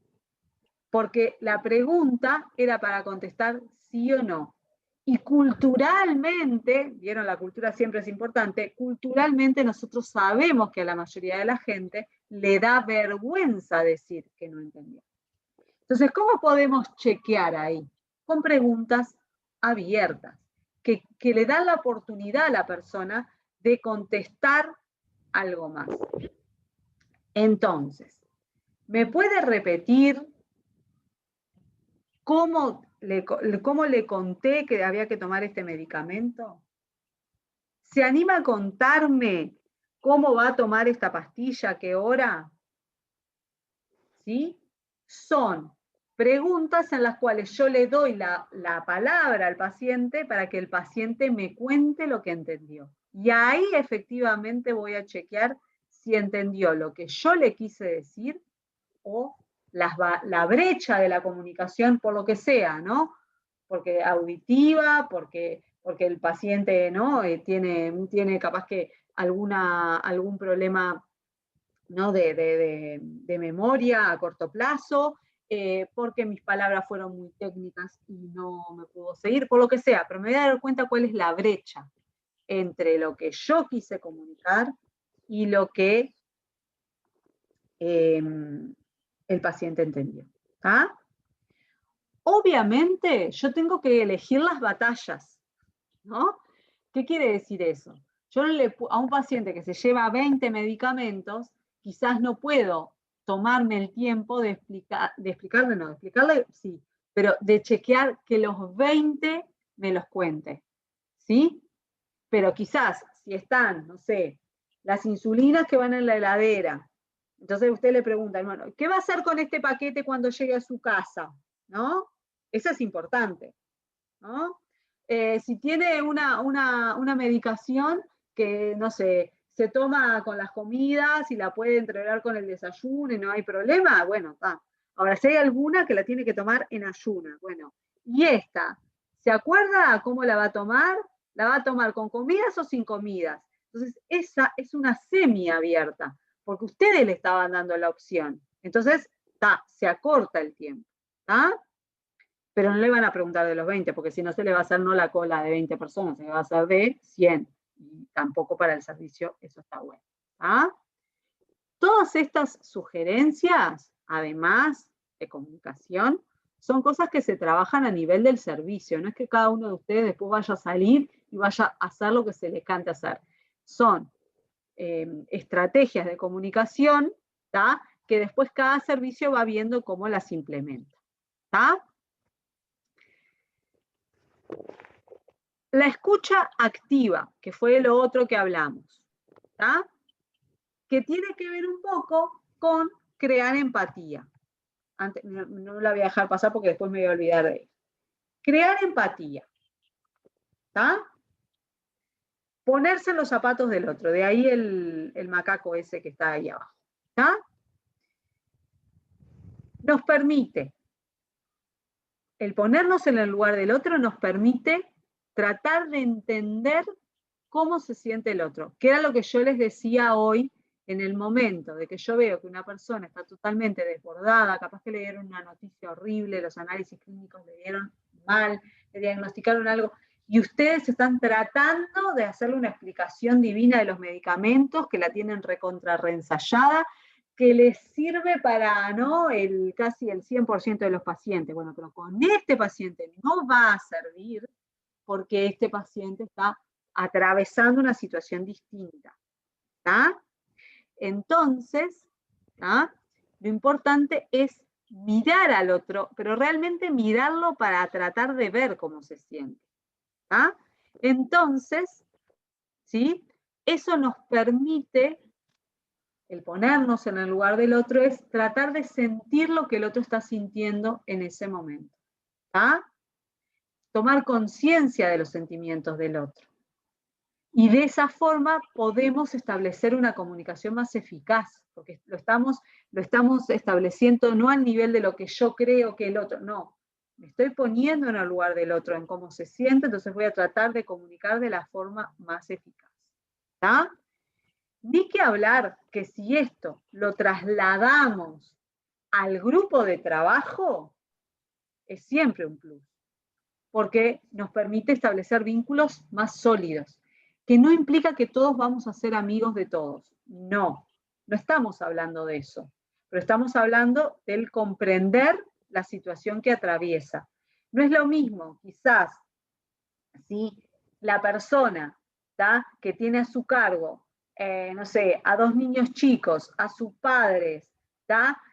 Porque la pregunta era para contestar sí o no. Y culturalmente, vieron, la cultura siempre es importante, culturalmente nosotros sabemos que a la mayoría de la gente le da vergüenza decir que no entendió. Entonces, ¿cómo podemos chequear ahí? Con preguntas abiertas, que le dan la oportunidad a la persona de contestar algo más. Entonces, ¿me puede repetir cómo le conté que había que tomar este medicamento? ¿Se anima a contarme cómo va a tomar esta pastilla, qué hora? ¿Sí? Son preguntas en las cuales yo le doy la palabra al paciente para que el paciente me cuente lo que entendió. Y ahí efectivamente voy a chequear si entendió lo que yo le quise decir o la brecha de la comunicación, por lo que sea, ¿no? Porque auditiva, porque el paciente, ¿no?, tiene capaz que algún problema, ¿no?, de memoria a corto plazo, porque mis palabras fueron muy técnicas y no me pudo seguir, por lo que sea, pero me voy a dar cuenta cuál es la brecha entre lo que yo quise comunicar y lo que el paciente entendió. ¿Ah? Obviamente, yo tengo que elegir las batallas, ¿no? ¿Qué quiere decir eso? Yo a un paciente que se lleva 20 medicamentos, quizás no puedo tomarme el tiempo de explicarle, sí, pero de chequear que los 20 me los cuente, ¿sí? Pero quizás, si están, no sé, las insulinas que van en la heladera, entonces usted le pregunta, bueno, ¿qué va a hacer con este paquete cuando llegue a su casa? ¿No? Eso es importante, ¿no? Si tiene una medicación que, no sé, se toma con las comidas y la puede entregar con el desayuno y no hay problema, bueno, está. Ahora, si hay alguna que la tiene que tomar en ayuna, bueno, y esta, ¿se acuerda cómo la va a tomar? ¿La va a tomar con comidas o sin comidas? Entonces, esa es una semiabierta, porque ustedes le estaban dando la opción. Entonces, se acorta el tiempo, pero no le van a preguntar de los 20, porque si no se le va a hacer no la cola de 20 personas, se le va a hacer de 100, y tampoco para el servicio eso está bueno. Todas estas sugerencias, además de comunicación, son cosas que se trabajan a nivel del servicio, no es que cada uno de ustedes después vaya a salir y vaya a hacer lo que se le cante hacer. Son estrategias de comunicación, que después cada servicio va viendo cómo las implementa. La escucha activa, que fue lo otro que hablamos, que tiene que ver un poco con crear empatía. Antes, no la voy a dejar pasar porque después me voy a olvidar de ella. Crear empatía. Ponerse en los zapatos del otro, de ahí el macaco ese que está ahí abajo. Nos permite, el ponernos en el lugar del otro nos permite tratar de entender cómo se siente el otro, que era lo que yo les decía hoy, en el momento de que yo veo que una persona está totalmente desbordada, capaz que le dieron una noticia horrible, los análisis clínicos le dieron mal, le diagnosticaron algo, y ustedes están tratando de hacerle una explicación divina de los medicamentos, que la tienen recontrarreensayada, que les sirve para casi el 100% de los pacientes. Bueno, pero con este paciente no va a servir porque este paciente está atravesando una situación distinta. Entonces, lo importante es mirar al otro, pero realmente mirarlo para tratar de ver cómo se siente. Entonces, ¿sí? Eso nos permite, el ponernos en el lugar del otro, es tratar de sentir lo que el otro está sintiendo en ese momento. Tomar conciencia de los sentimientos del otro. Y de esa forma podemos establecer una comunicación más eficaz, porque lo estamos estableciendo no al nivel de lo que yo creo que el otro, no. Me estoy poniendo en el lugar del otro, en cómo se siente, entonces voy a tratar de comunicar de la forma más eficaz. Ni que hablar que si esto lo trasladamos al grupo de trabajo, es siempre un plus, porque nos permite establecer vínculos más sólidos, que no implica que todos vamos a ser amigos de todos. No estamos hablando de eso, pero estamos hablando del comprender la situación que atraviesa. No es lo mismo, quizás, si la persona que tiene a su cargo, no sé, a 2 niños chicos, a sus padres,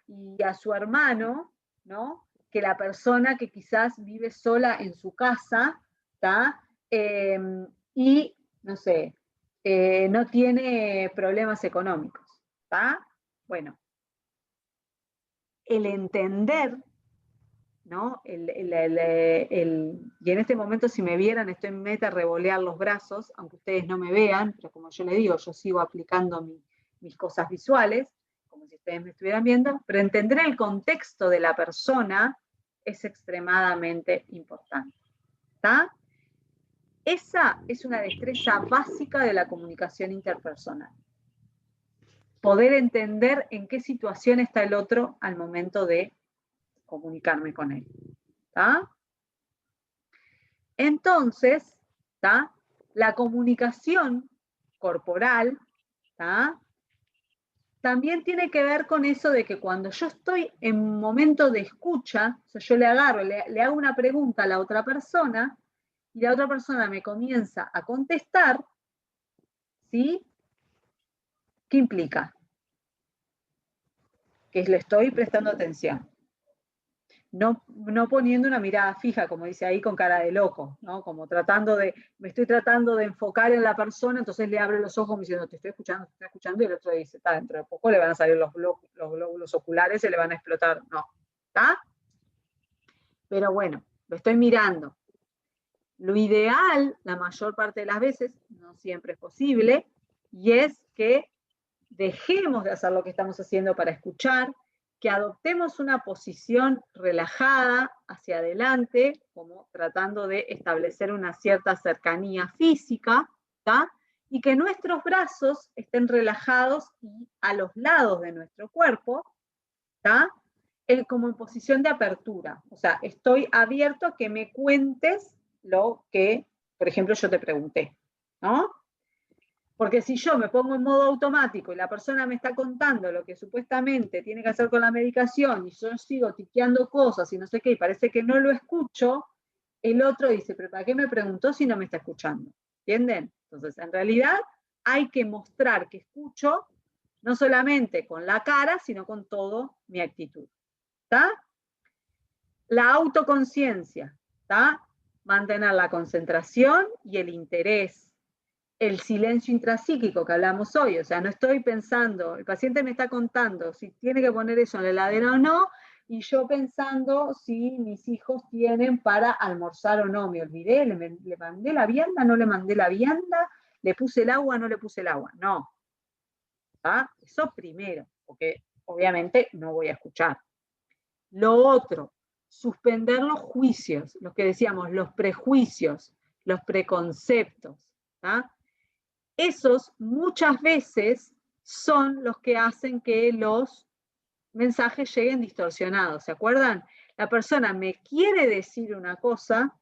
y a su hermano, ¿no? Que la persona que quizás vive sola en su casa, y, no sé, no tiene problemas económicos, Bueno, el entender, ¿no? Y en este momento, si me vieran, estoy en meta a revolear los brazos, aunque ustedes no me vean, pero como yo les digo, yo sigo aplicando mis cosas visuales, como si ustedes me estuvieran viendo, pero entender el contexto de la persona es extremadamente importante. Esa es una destreza básica de la comunicación interpersonal. Poder entender en qué situación está el otro al momento de comunicarme con él. Entonces, la comunicación corporal también tiene que ver con eso de que cuando yo estoy en momento de escucha, o sea, yo le agarro, le hago una pregunta a la otra persona y la otra persona me comienza a contestar, ¿sí? ¿Qué implica? Que le estoy prestando atención. No poniendo una mirada fija, como dice ahí, con cara de loco, ¿no? Como me estoy tratando de enfocar en la persona, entonces le abro los ojos diciendo, te estoy escuchando, y el otro dice, dentro de poco le van a salir los glóbulos oculares, se le van a explotar. No, Pero bueno, lo estoy mirando. Lo ideal, la mayor parte de las veces, no siempre es posible, y es que dejemos de hacer lo que estamos haciendo para escuchar, que adoptemos una posición relajada hacia adelante, como tratando de establecer una cierta cercanía física, ¿tá? Y que nuestros brazos estén relajados y a los lados de nuestro cuerpo, ¿tá? Como en posición de apertura. O sea, estoy abierto a que me cuentes lo que, por ejemplo, yo te pregunté, ¿no? Porque si yo me pongo en modo automático y la persona me está contando lo que supuestamente tiene que hacer con la medicación y yo sigo tiqueando cosas y no sé qué, y parece que no lo escucho, el otro dice, pero ¿para qué me preguntó si no me está escuchando? ¿Entienden? Entonces, en realidad hay que mostrar que escucho, no solamente con la cara, sino con toda mi actitud. ¿Está? La autoconciencia, ¿está? Mantener la concentración y el interés. El silencio intrapsíquico que hablamos hoy, o sea, no estoy pensando, el paciente me está contando si tiene que poner eso en la heladera o no, y yo pensando si mis hijos tienen para almorzar o no, me olvidé, le mandé la vianda, no le mandé la vianda, le puse el agua, no le puse el agua, no. ¿Ah? Eso primero, porque obviamente no voy a escuchar. Lo otro, suspender los juicios, los que decíamos, los prejuicios, los preconceptos, ¿tá? Esos muchas veces son los que hacen que los mensajes lleguen distorsionados, ¿se acuerdan? La persona me quiere decir una cosa,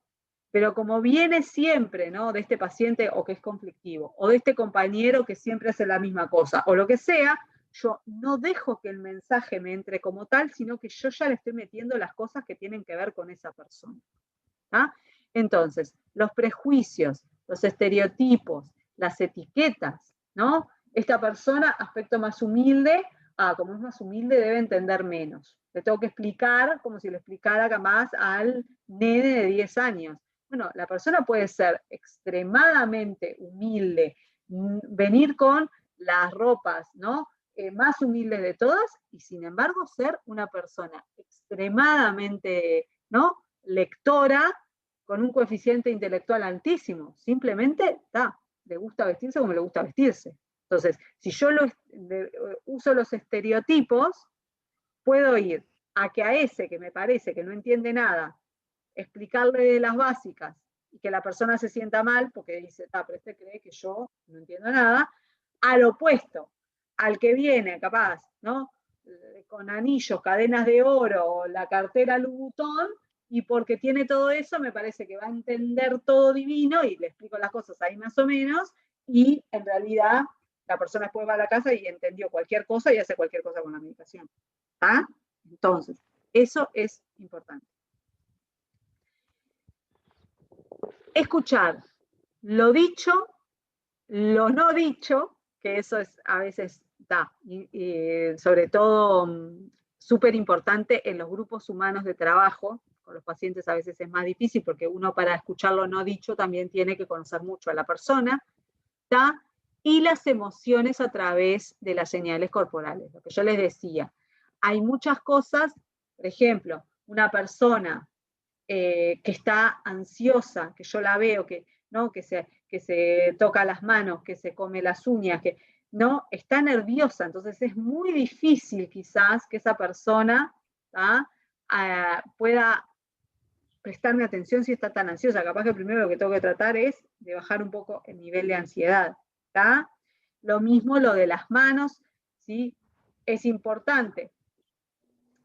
pero como viene siempre, ¿no? De este paciente o que es conflictivo, o de este compañero que siempre hace la misma cosa, o lo que sea, yo no dejo que el mensaje me entre como tal, sino que yo ya le estoy metiendo las cosas que tienen que ver con esa persona. ¿Ah? Entonces, los prejuicios, los estereotipos, las etiquetas, ¿no? Esta persona, aspecto más humilde, como es más humilde debe entender menos. Le tengo que explicar como si le explicara más al nene de 10 años. Bueno, la persona puede ser extremadamente humilde, venir con las ropas, ¿no? Más humildes de todas y sin embargo ser una persona extremadamente, ¿no? Lectora con un coeficiente intelectual altísimo. Simplemente le gusta vestirse como le gusta vestirse. Entonces, si yo uso los estereotipos, puedo ir a que a ese que me parece que no entiende nada, explicarle de las básicas y que la persona se sienta mal porque dice, pero este cree que yo no entiendo nada, al opuesto, al que viene capaz, ¿no? Con anillos, cadenas de oro, la cartera Louboutin, y porque tiene todo eso me parece que va a entender todo divino y le explico las cosas ahí más o menos, y en realidad la persona después va a la casa y entendió cualquier cosa y hace cualquier cosa con la meditación. ¿Ah? Entonces, eso es importante. Escuchar lo dicho, lo no dicho, que eso es a veces y sobre todo súper importante en los grupos humanos de trabajo. Con los pacientes a veces es más difícil porque uno para escuchar lo no dicho también tiene que conocer mucho a la persona, ¿tá? Y las emociones a través de las señales corporales. Lo que yo les decía, hay muchas cosas, por ejemplo, una persona que está ansiosa, que yo la veo, ¿no? que se toca las manos, que se come las uñas, que no está nerviosa, entonces es muy difícil quizás que esa persona pueda prestarme atención si está tan ansiosa. Capaz que primero lo que tengo que tratar es de bajar un poco el nivel de ansiedad. ¿Tá? Lo mismo lo de las manos, ¿sí? Es importante.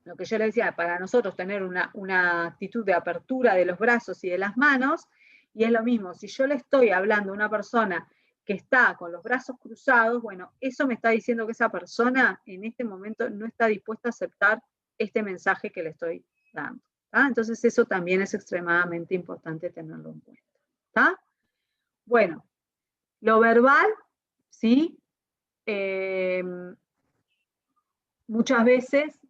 Lo que yo le decía, para nosotros tener una actitud de apertura de los brazos y de las manos, y es lo mismo, si yo le estoy hablando a una persona que está con los brazos cruzados, bueno, eso me está diciendo que esa persona en este momento no está dispuesta a aceptar este mensaje que le estoy dando. ¿Tá? Entonces eso también es extremadamente importante tenerlo en cuenta. ¿Tá? Bueno, lo verbal, ¿sí? Muchas veces,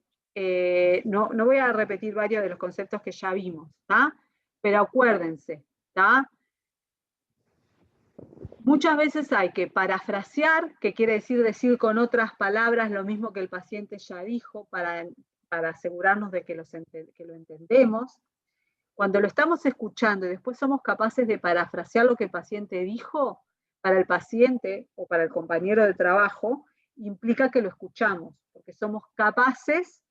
no voy a repetir varios de los conceptos que ya vimos, ¿tá? Pero acuérdense, ¿tá? Muchas veces hay que parafrasear, que quiere decir con otras palabras lo mismo que el paciente ya dijo, para asegurarnos de que lo entendemos. Cuando lo estamos escuchando y después somos capaces de parafrasear lo que el paciente dijo, para el paciente o para el compañero de trabajo, implica que lo escuchamos, porque somos capaces,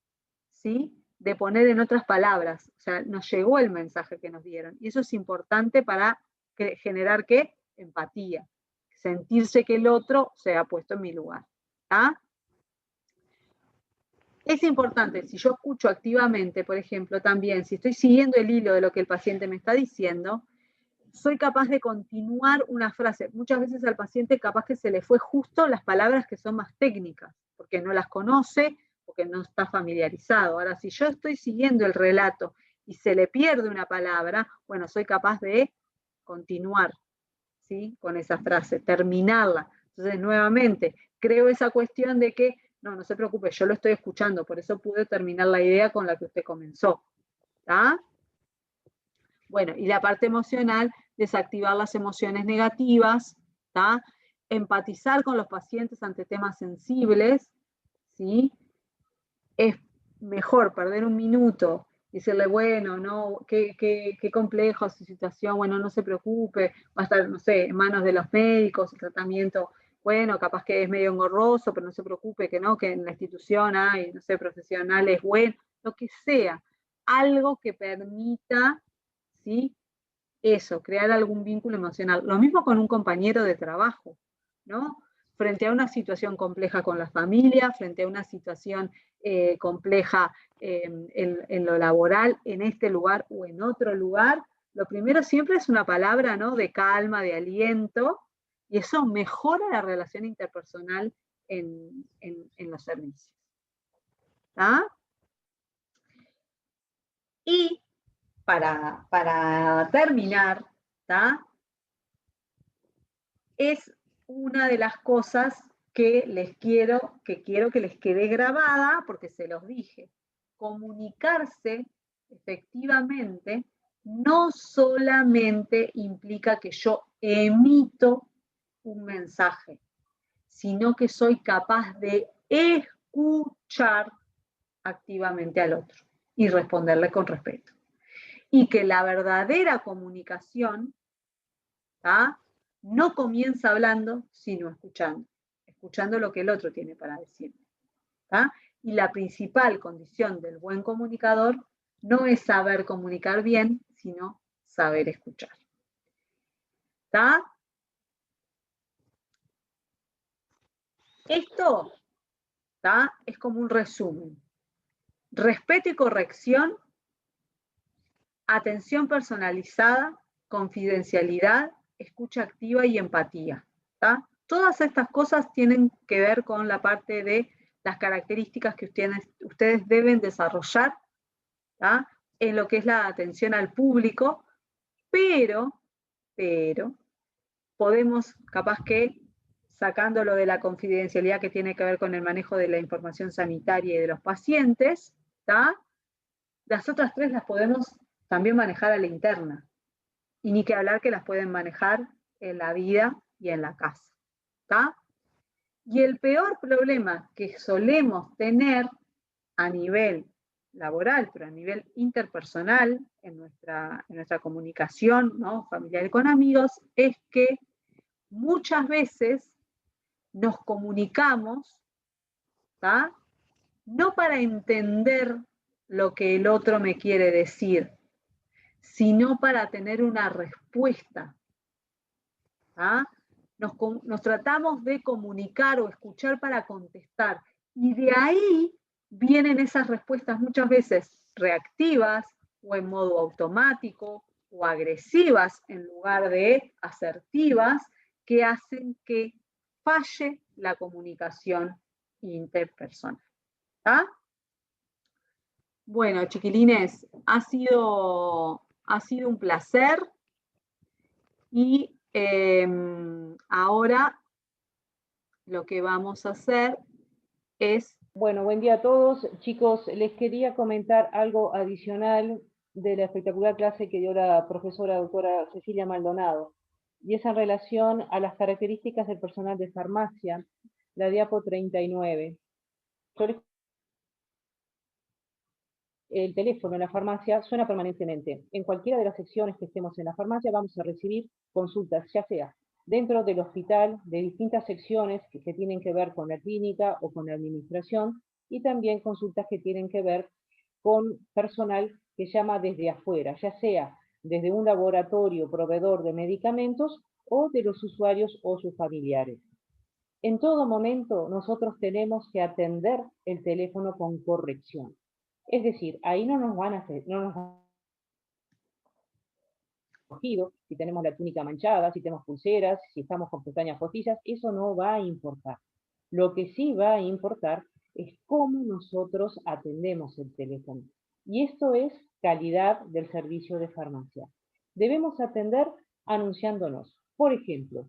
¿sí?, de poner en otras palabras. O sea, nos llegó el mensaje que nos dieron. Y eso es importante para generar, ¿qué? Empatía. Sentirse que el otro se ha puesto en mi lugar. ¿Ah? Es importante, si yo escucho activamente, por ejemplo, también, si estoy siguiendo el hilo de lo que el paciente me está diciendo, soy capaz de continuar una frase. Muchas veces al paciente capaz que se le fue justo las palabras que son más técnicas, porque no las conoce, porque no está familiarizado. Ahora, si yo estoy siguiendo el relato y se le pierde una palabra, bueno, soy capaz de continuar, ¿sí?, con esa frase, terminarla. Entonces, nuevamente, creo esa cuestión de que, no se preocupe, yo lo estoy escuchando, por eso pude terminar la idea con la que usted comenzó. ¿Está? Bueno, y la parte emocional, desactivar las emociones negativas, ¿tá? Empatizar con los pacientes ante temas sensibles, ¿sí? Es mejor perder un minuto y decirle, bueno, no, qué complejo su situación, bueno, no se preocupe, va a estar, no sé, en manos de los médicos, el tratamiento, bueno, capaz que es medio engorroso, pero no se preocupe, que no, que en la institución hay, no sé, profesionales buenos, lo que sea, algo que permita, ¿sí?, eso, crear algún vínculo emocional. Lo mismo con un compañero de trabajo, ¿no? Frente a una situación compleja con la familia, frente a una situación compleja en lo laboral, en este lugar o en otro lugar, lo primero siempre es una palabra, ¿no?, de calma, de aliento, y eso mejora la relación interpersonal en los servicios. ¿Está? Y para terminar, ¿tá?, es una de las cosas que quiero que les quede grabada, porque se los dije. Comunicarse efectivamente no solamente implica que yo emito un mensaje, sino que soy capaz de escuchar activamente al otro y responderle con respeto. Y que la verdadera comunicación, ¿tá?, no comienza hablando, sino escuchando lo que el otro tiene para decirme. ¿Tá? Y la principal condición del buen comunicador no es saber comunicar bien, sino saber escuchar. ¿Tá? Esto, ¿tá?, es como un resumen. Respeto y corrección, atención personalizada, confidencialidad, escucha activa y empatía. ¿Tá? Todas estas cosas tienen que ver con la parte de las características que ustedes deben desarrollar, ¿tá?, en lo que es la atención al público, pero podemos, capaz que, sacándolo de la confidencialidad que tiene que ver con el manejo de la información sanitaria y de los pacientes, ¿tá?, las otras tres las podemos también manejar a la interna. Y ni que hablar que las pueden manejar en la vida y en la casa. ¿Tá? Y el peor problema que solemos tener a nivel laboral, pero a nivel interpersonal, en nuestra comunicación, ¿no?, familiar y con amigos, es que muchas veces nos comunicamos, ¿tá?, no para entender lo que el otro me quiere decir, sino para tener una respuesta. ¿Ah? Nos tratamos de comunicar o escuchar para contestar. Y de ahí vienen esas respuestas muchas veces reactivas o en modo automático o agresivas en lugar de asertivas, que hacen que falle la comunicación interpersonal. ¿Ah? Bueno, chiquilines, ha sido un placer. Y ahora lo que vamos a hacer es... Bueno, buen día a todos. Chicos, les quería comentar algo adicional de la espectacular clase que dio la profesora doctora Cecilia Maldonado. Y es en relación a las características del personal de farmacia, la diapo 39. Yo les el teléfono en la farmacia suena permanentemente. En cualquiera de las secciones que estemos en la farmacia vamos a recibir consultas, ya sea dentro del hospital, de distintas secciones que tienen que ver con la clínica o con la administración, y también consultas que tienen que ver con personal que llama desde afuera, ya sea desde un laboratorio proveedor de medicamentos o de los usuarios o sus familiares. En todo momento nosotros tenemos que atender el teléfono con corrección. Es decir, ahí no nos van a hacer, no nos van a cogido, si tenemos la túnica manchada, si tenemos pulseras, si estamos con pestañas postizas, eso no va a importar. Lo que sí va a importar es cómo nosotros atendemos el teléfono. Y esto es calidad del servicio de farmacia. Debemos atender anunciándonos. Por ejemplo,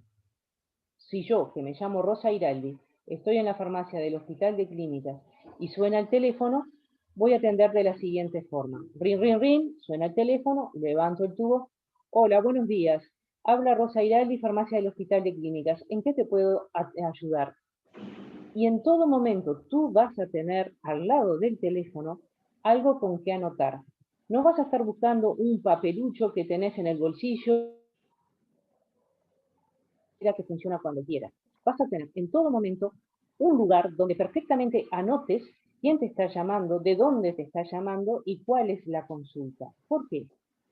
si yo, que me llamo Rosa Iraldi, estoy en la farmacia del Hospital de Clínicas y suena el teléfono, voy a atender de la siguiente forma. Ring, ring, ring, suena el teléfono, levanto el tubo. Hola, buenos días. Habla Rosa Iraldi, farmacia del Hospital de Clínicas. ¿En qué te puedo ayudar? Y en todo momento tú vas a tener al lado del teléfono algo con que anotar. No vas a estar buscando un papelucho que tenés en el bolsillo que funciona cuando quieras. Vas a tener en todo momento un lugar donde perfectamente anotes quién te está llamando, de dónde te está llamando y cuál es la consulta. ¿Por qué?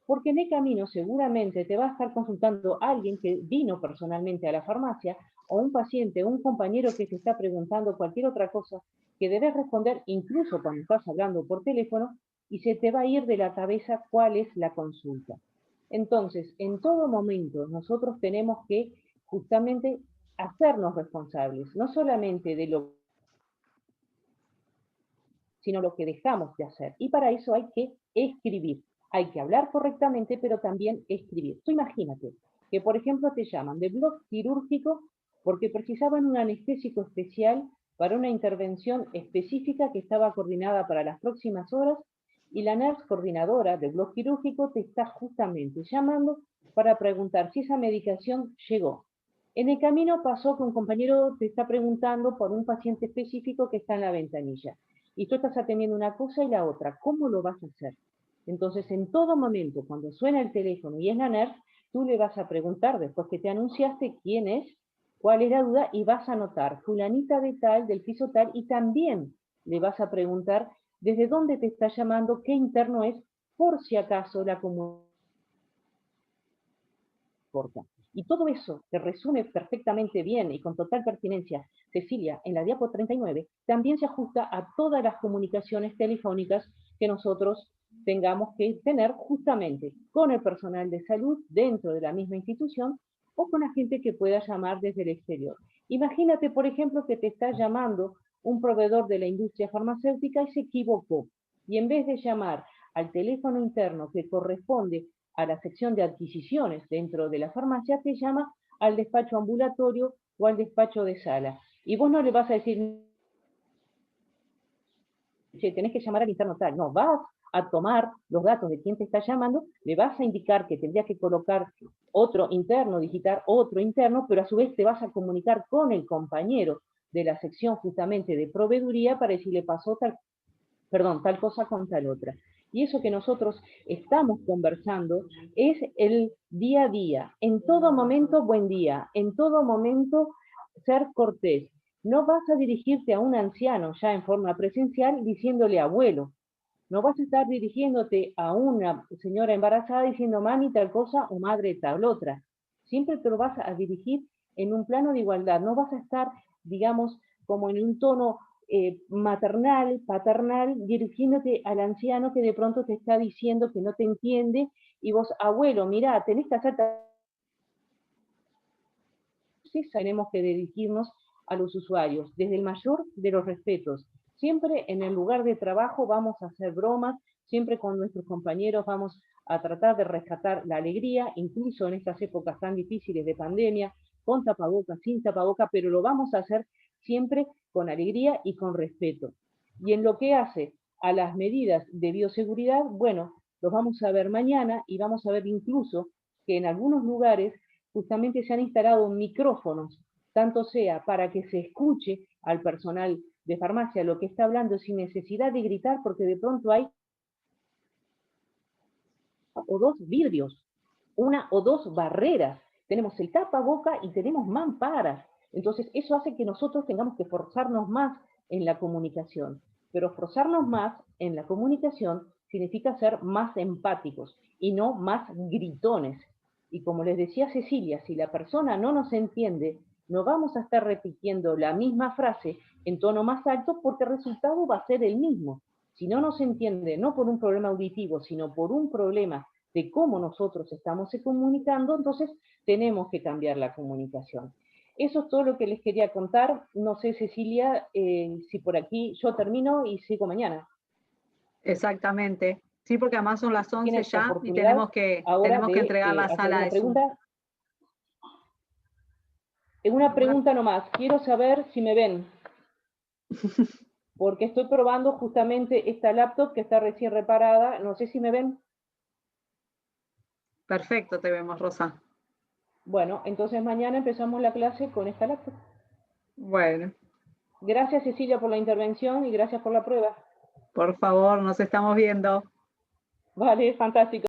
Porque en el camino seguramente te va a estar consultando alguien que vino personalmente a la farmacia, o un paciente, o un compañero que te está preguntando cualquier otra cosa que debes responder incluso cuando estás hablando por teléfono, y se te va a ir de la cabeza cuál es la consulta. Entonces, en todo momento nosotros tenemos que justamente hacernos responsables, no solamente de lo, sino lo que dejamos de hacer. Y para eso hay que escribir. Hay que hablar correctamente, pero también escribir. Tú imagínate que, por ejemplo, te llaman de bloque quirúrgico porque precisaban un anestésico especial para una intervención específica que estaba coordinada para las próximas horas, y la nurse coordinadora del bloque quirúrgico te está justamente llamando para preguntar si esa medicación llegó. En el camino pasó que un compañero te está preguntando por un paciente específico que está en la ventanilla. Y tú estás atendiendo una cosa y la otra. ¿Cómo lo vas a hacer? Entonces, en todo momento, cuando suena el teléfono y es la nurse, tú le vas a preguntar, después que te anunciaste, quién es, cuál es la duda, y vas a anotar fulanita de tal, del piso tal, y también le vas a preguntar desde dónde te está llamando, qué interno es, por si acaso la comunicación corta. Y todo eso que resume perfectamente bien y con total pertinencia Cecilia en la diapo 39, también se ajusta a todas las comunicaciones telefónicas que nosotros tengamos que tener justamente con el personal de salud dentro de la misma institución o con la gente que pueda llamar desde el exterior. Imagínate, por ejemplo, que te está llamando un proveedor de la industria farmacéutica y se equivocó. Y en vez de llamar al teléfono interno que corresponde a la sección de adquisiciones dentro de la farmacia, te llama al despacho ambulatorio o al despacho de sala. Y vos no le vas a decir, che, tenés que llamar al interno tal. No, vas a tomar los datos de quién te está llamando, le vas a indicar que tendrías que colocar otro interno, digitar otro interno, pero a su vez te vas a comunicar con el compañero de la sección justamente de proveeduría para decirle pasó tal cosa con tal otra. Y eso que nosotros estamos conversando es el día a día. En todo momento, buen día. En todo momento, ser cortés. No vas a dirigirte a un anciano ya en forma presencial diciéndole abuelo. No vas a estar dirigiéndote a una señora embarazada diciendo mami tal cosa o madre tal otra. Siempre te lo vas a dirigir en un plano de igualdad. No vas a estar, digamos, como en un tono maternal, paternal, dirigiéndote al anciano que de pronto te está diciendo que no te entiende, y vos, abuelo, mirá, tenés que hacer... Sí, tenemos que dirigirnos a los usuarios desde el mayor de los respetos. Siempre en el lugar de trabajo vamos a hacer bromas, siempre con nuestros compañeros vamos a tratar de rescatar la alegría, incluso en estas épocas tan difíciles de pandemia, con tapabocas, sin tapabocas, pero lo vamos a hacer siempre con alegría y con respeto. Y en lo que hace a las medidas de bioseguridad, bueno, los vamos a ver mañana, y vamos a ver incluso que en algunos lugares justamente se han instalado micrófonos, tanto sea para que se escuche al personal de farmacia lo que está hablando sin necesidad de gritar, porque de pronto hay o dos vidrios, una o dos barreras. Tenemos el tapaboca y tenemos mamparas. Entonces, eso hace que nosotros tengamos que forzarnos más en la comunicación. Pero forzarnos más en la comunicación significa ser más empáticos y no más gritones. Y como les decía Cecilia, si la persona no nos entiende, no vamos a estar repitiendo la misma frase en tono más alto porque el resultado va a ser el mismo. Si no nos entiende, no por un problema auditivo, sino por un problema de cómo nosotros estamos comunicando, entonces tenemos que cambiar la comunicación. Eso es todo lo que les quería contar. No sé, Cecilia, si por aquí yo termino y sigo mañana. Exactamente. Sí, porque además son las 11 Tienes ya y oportunidad tenemos que ahora de entregar la hacer sala una de Zoom. pregunta. Una pregunta nomás. Quiero saber si me ven. Porque estoy probando justamente esta laptop que está recién reparada. No sé si me ven. Perfecto, te vemos, Rosa. Bueno, entonces mañana empezamos la clase con esta laptop. Bueno, Gracias, Cecilia, por la intervención y gracias por la prueba. por favor, nos estamos viendo. Vale, fantástico.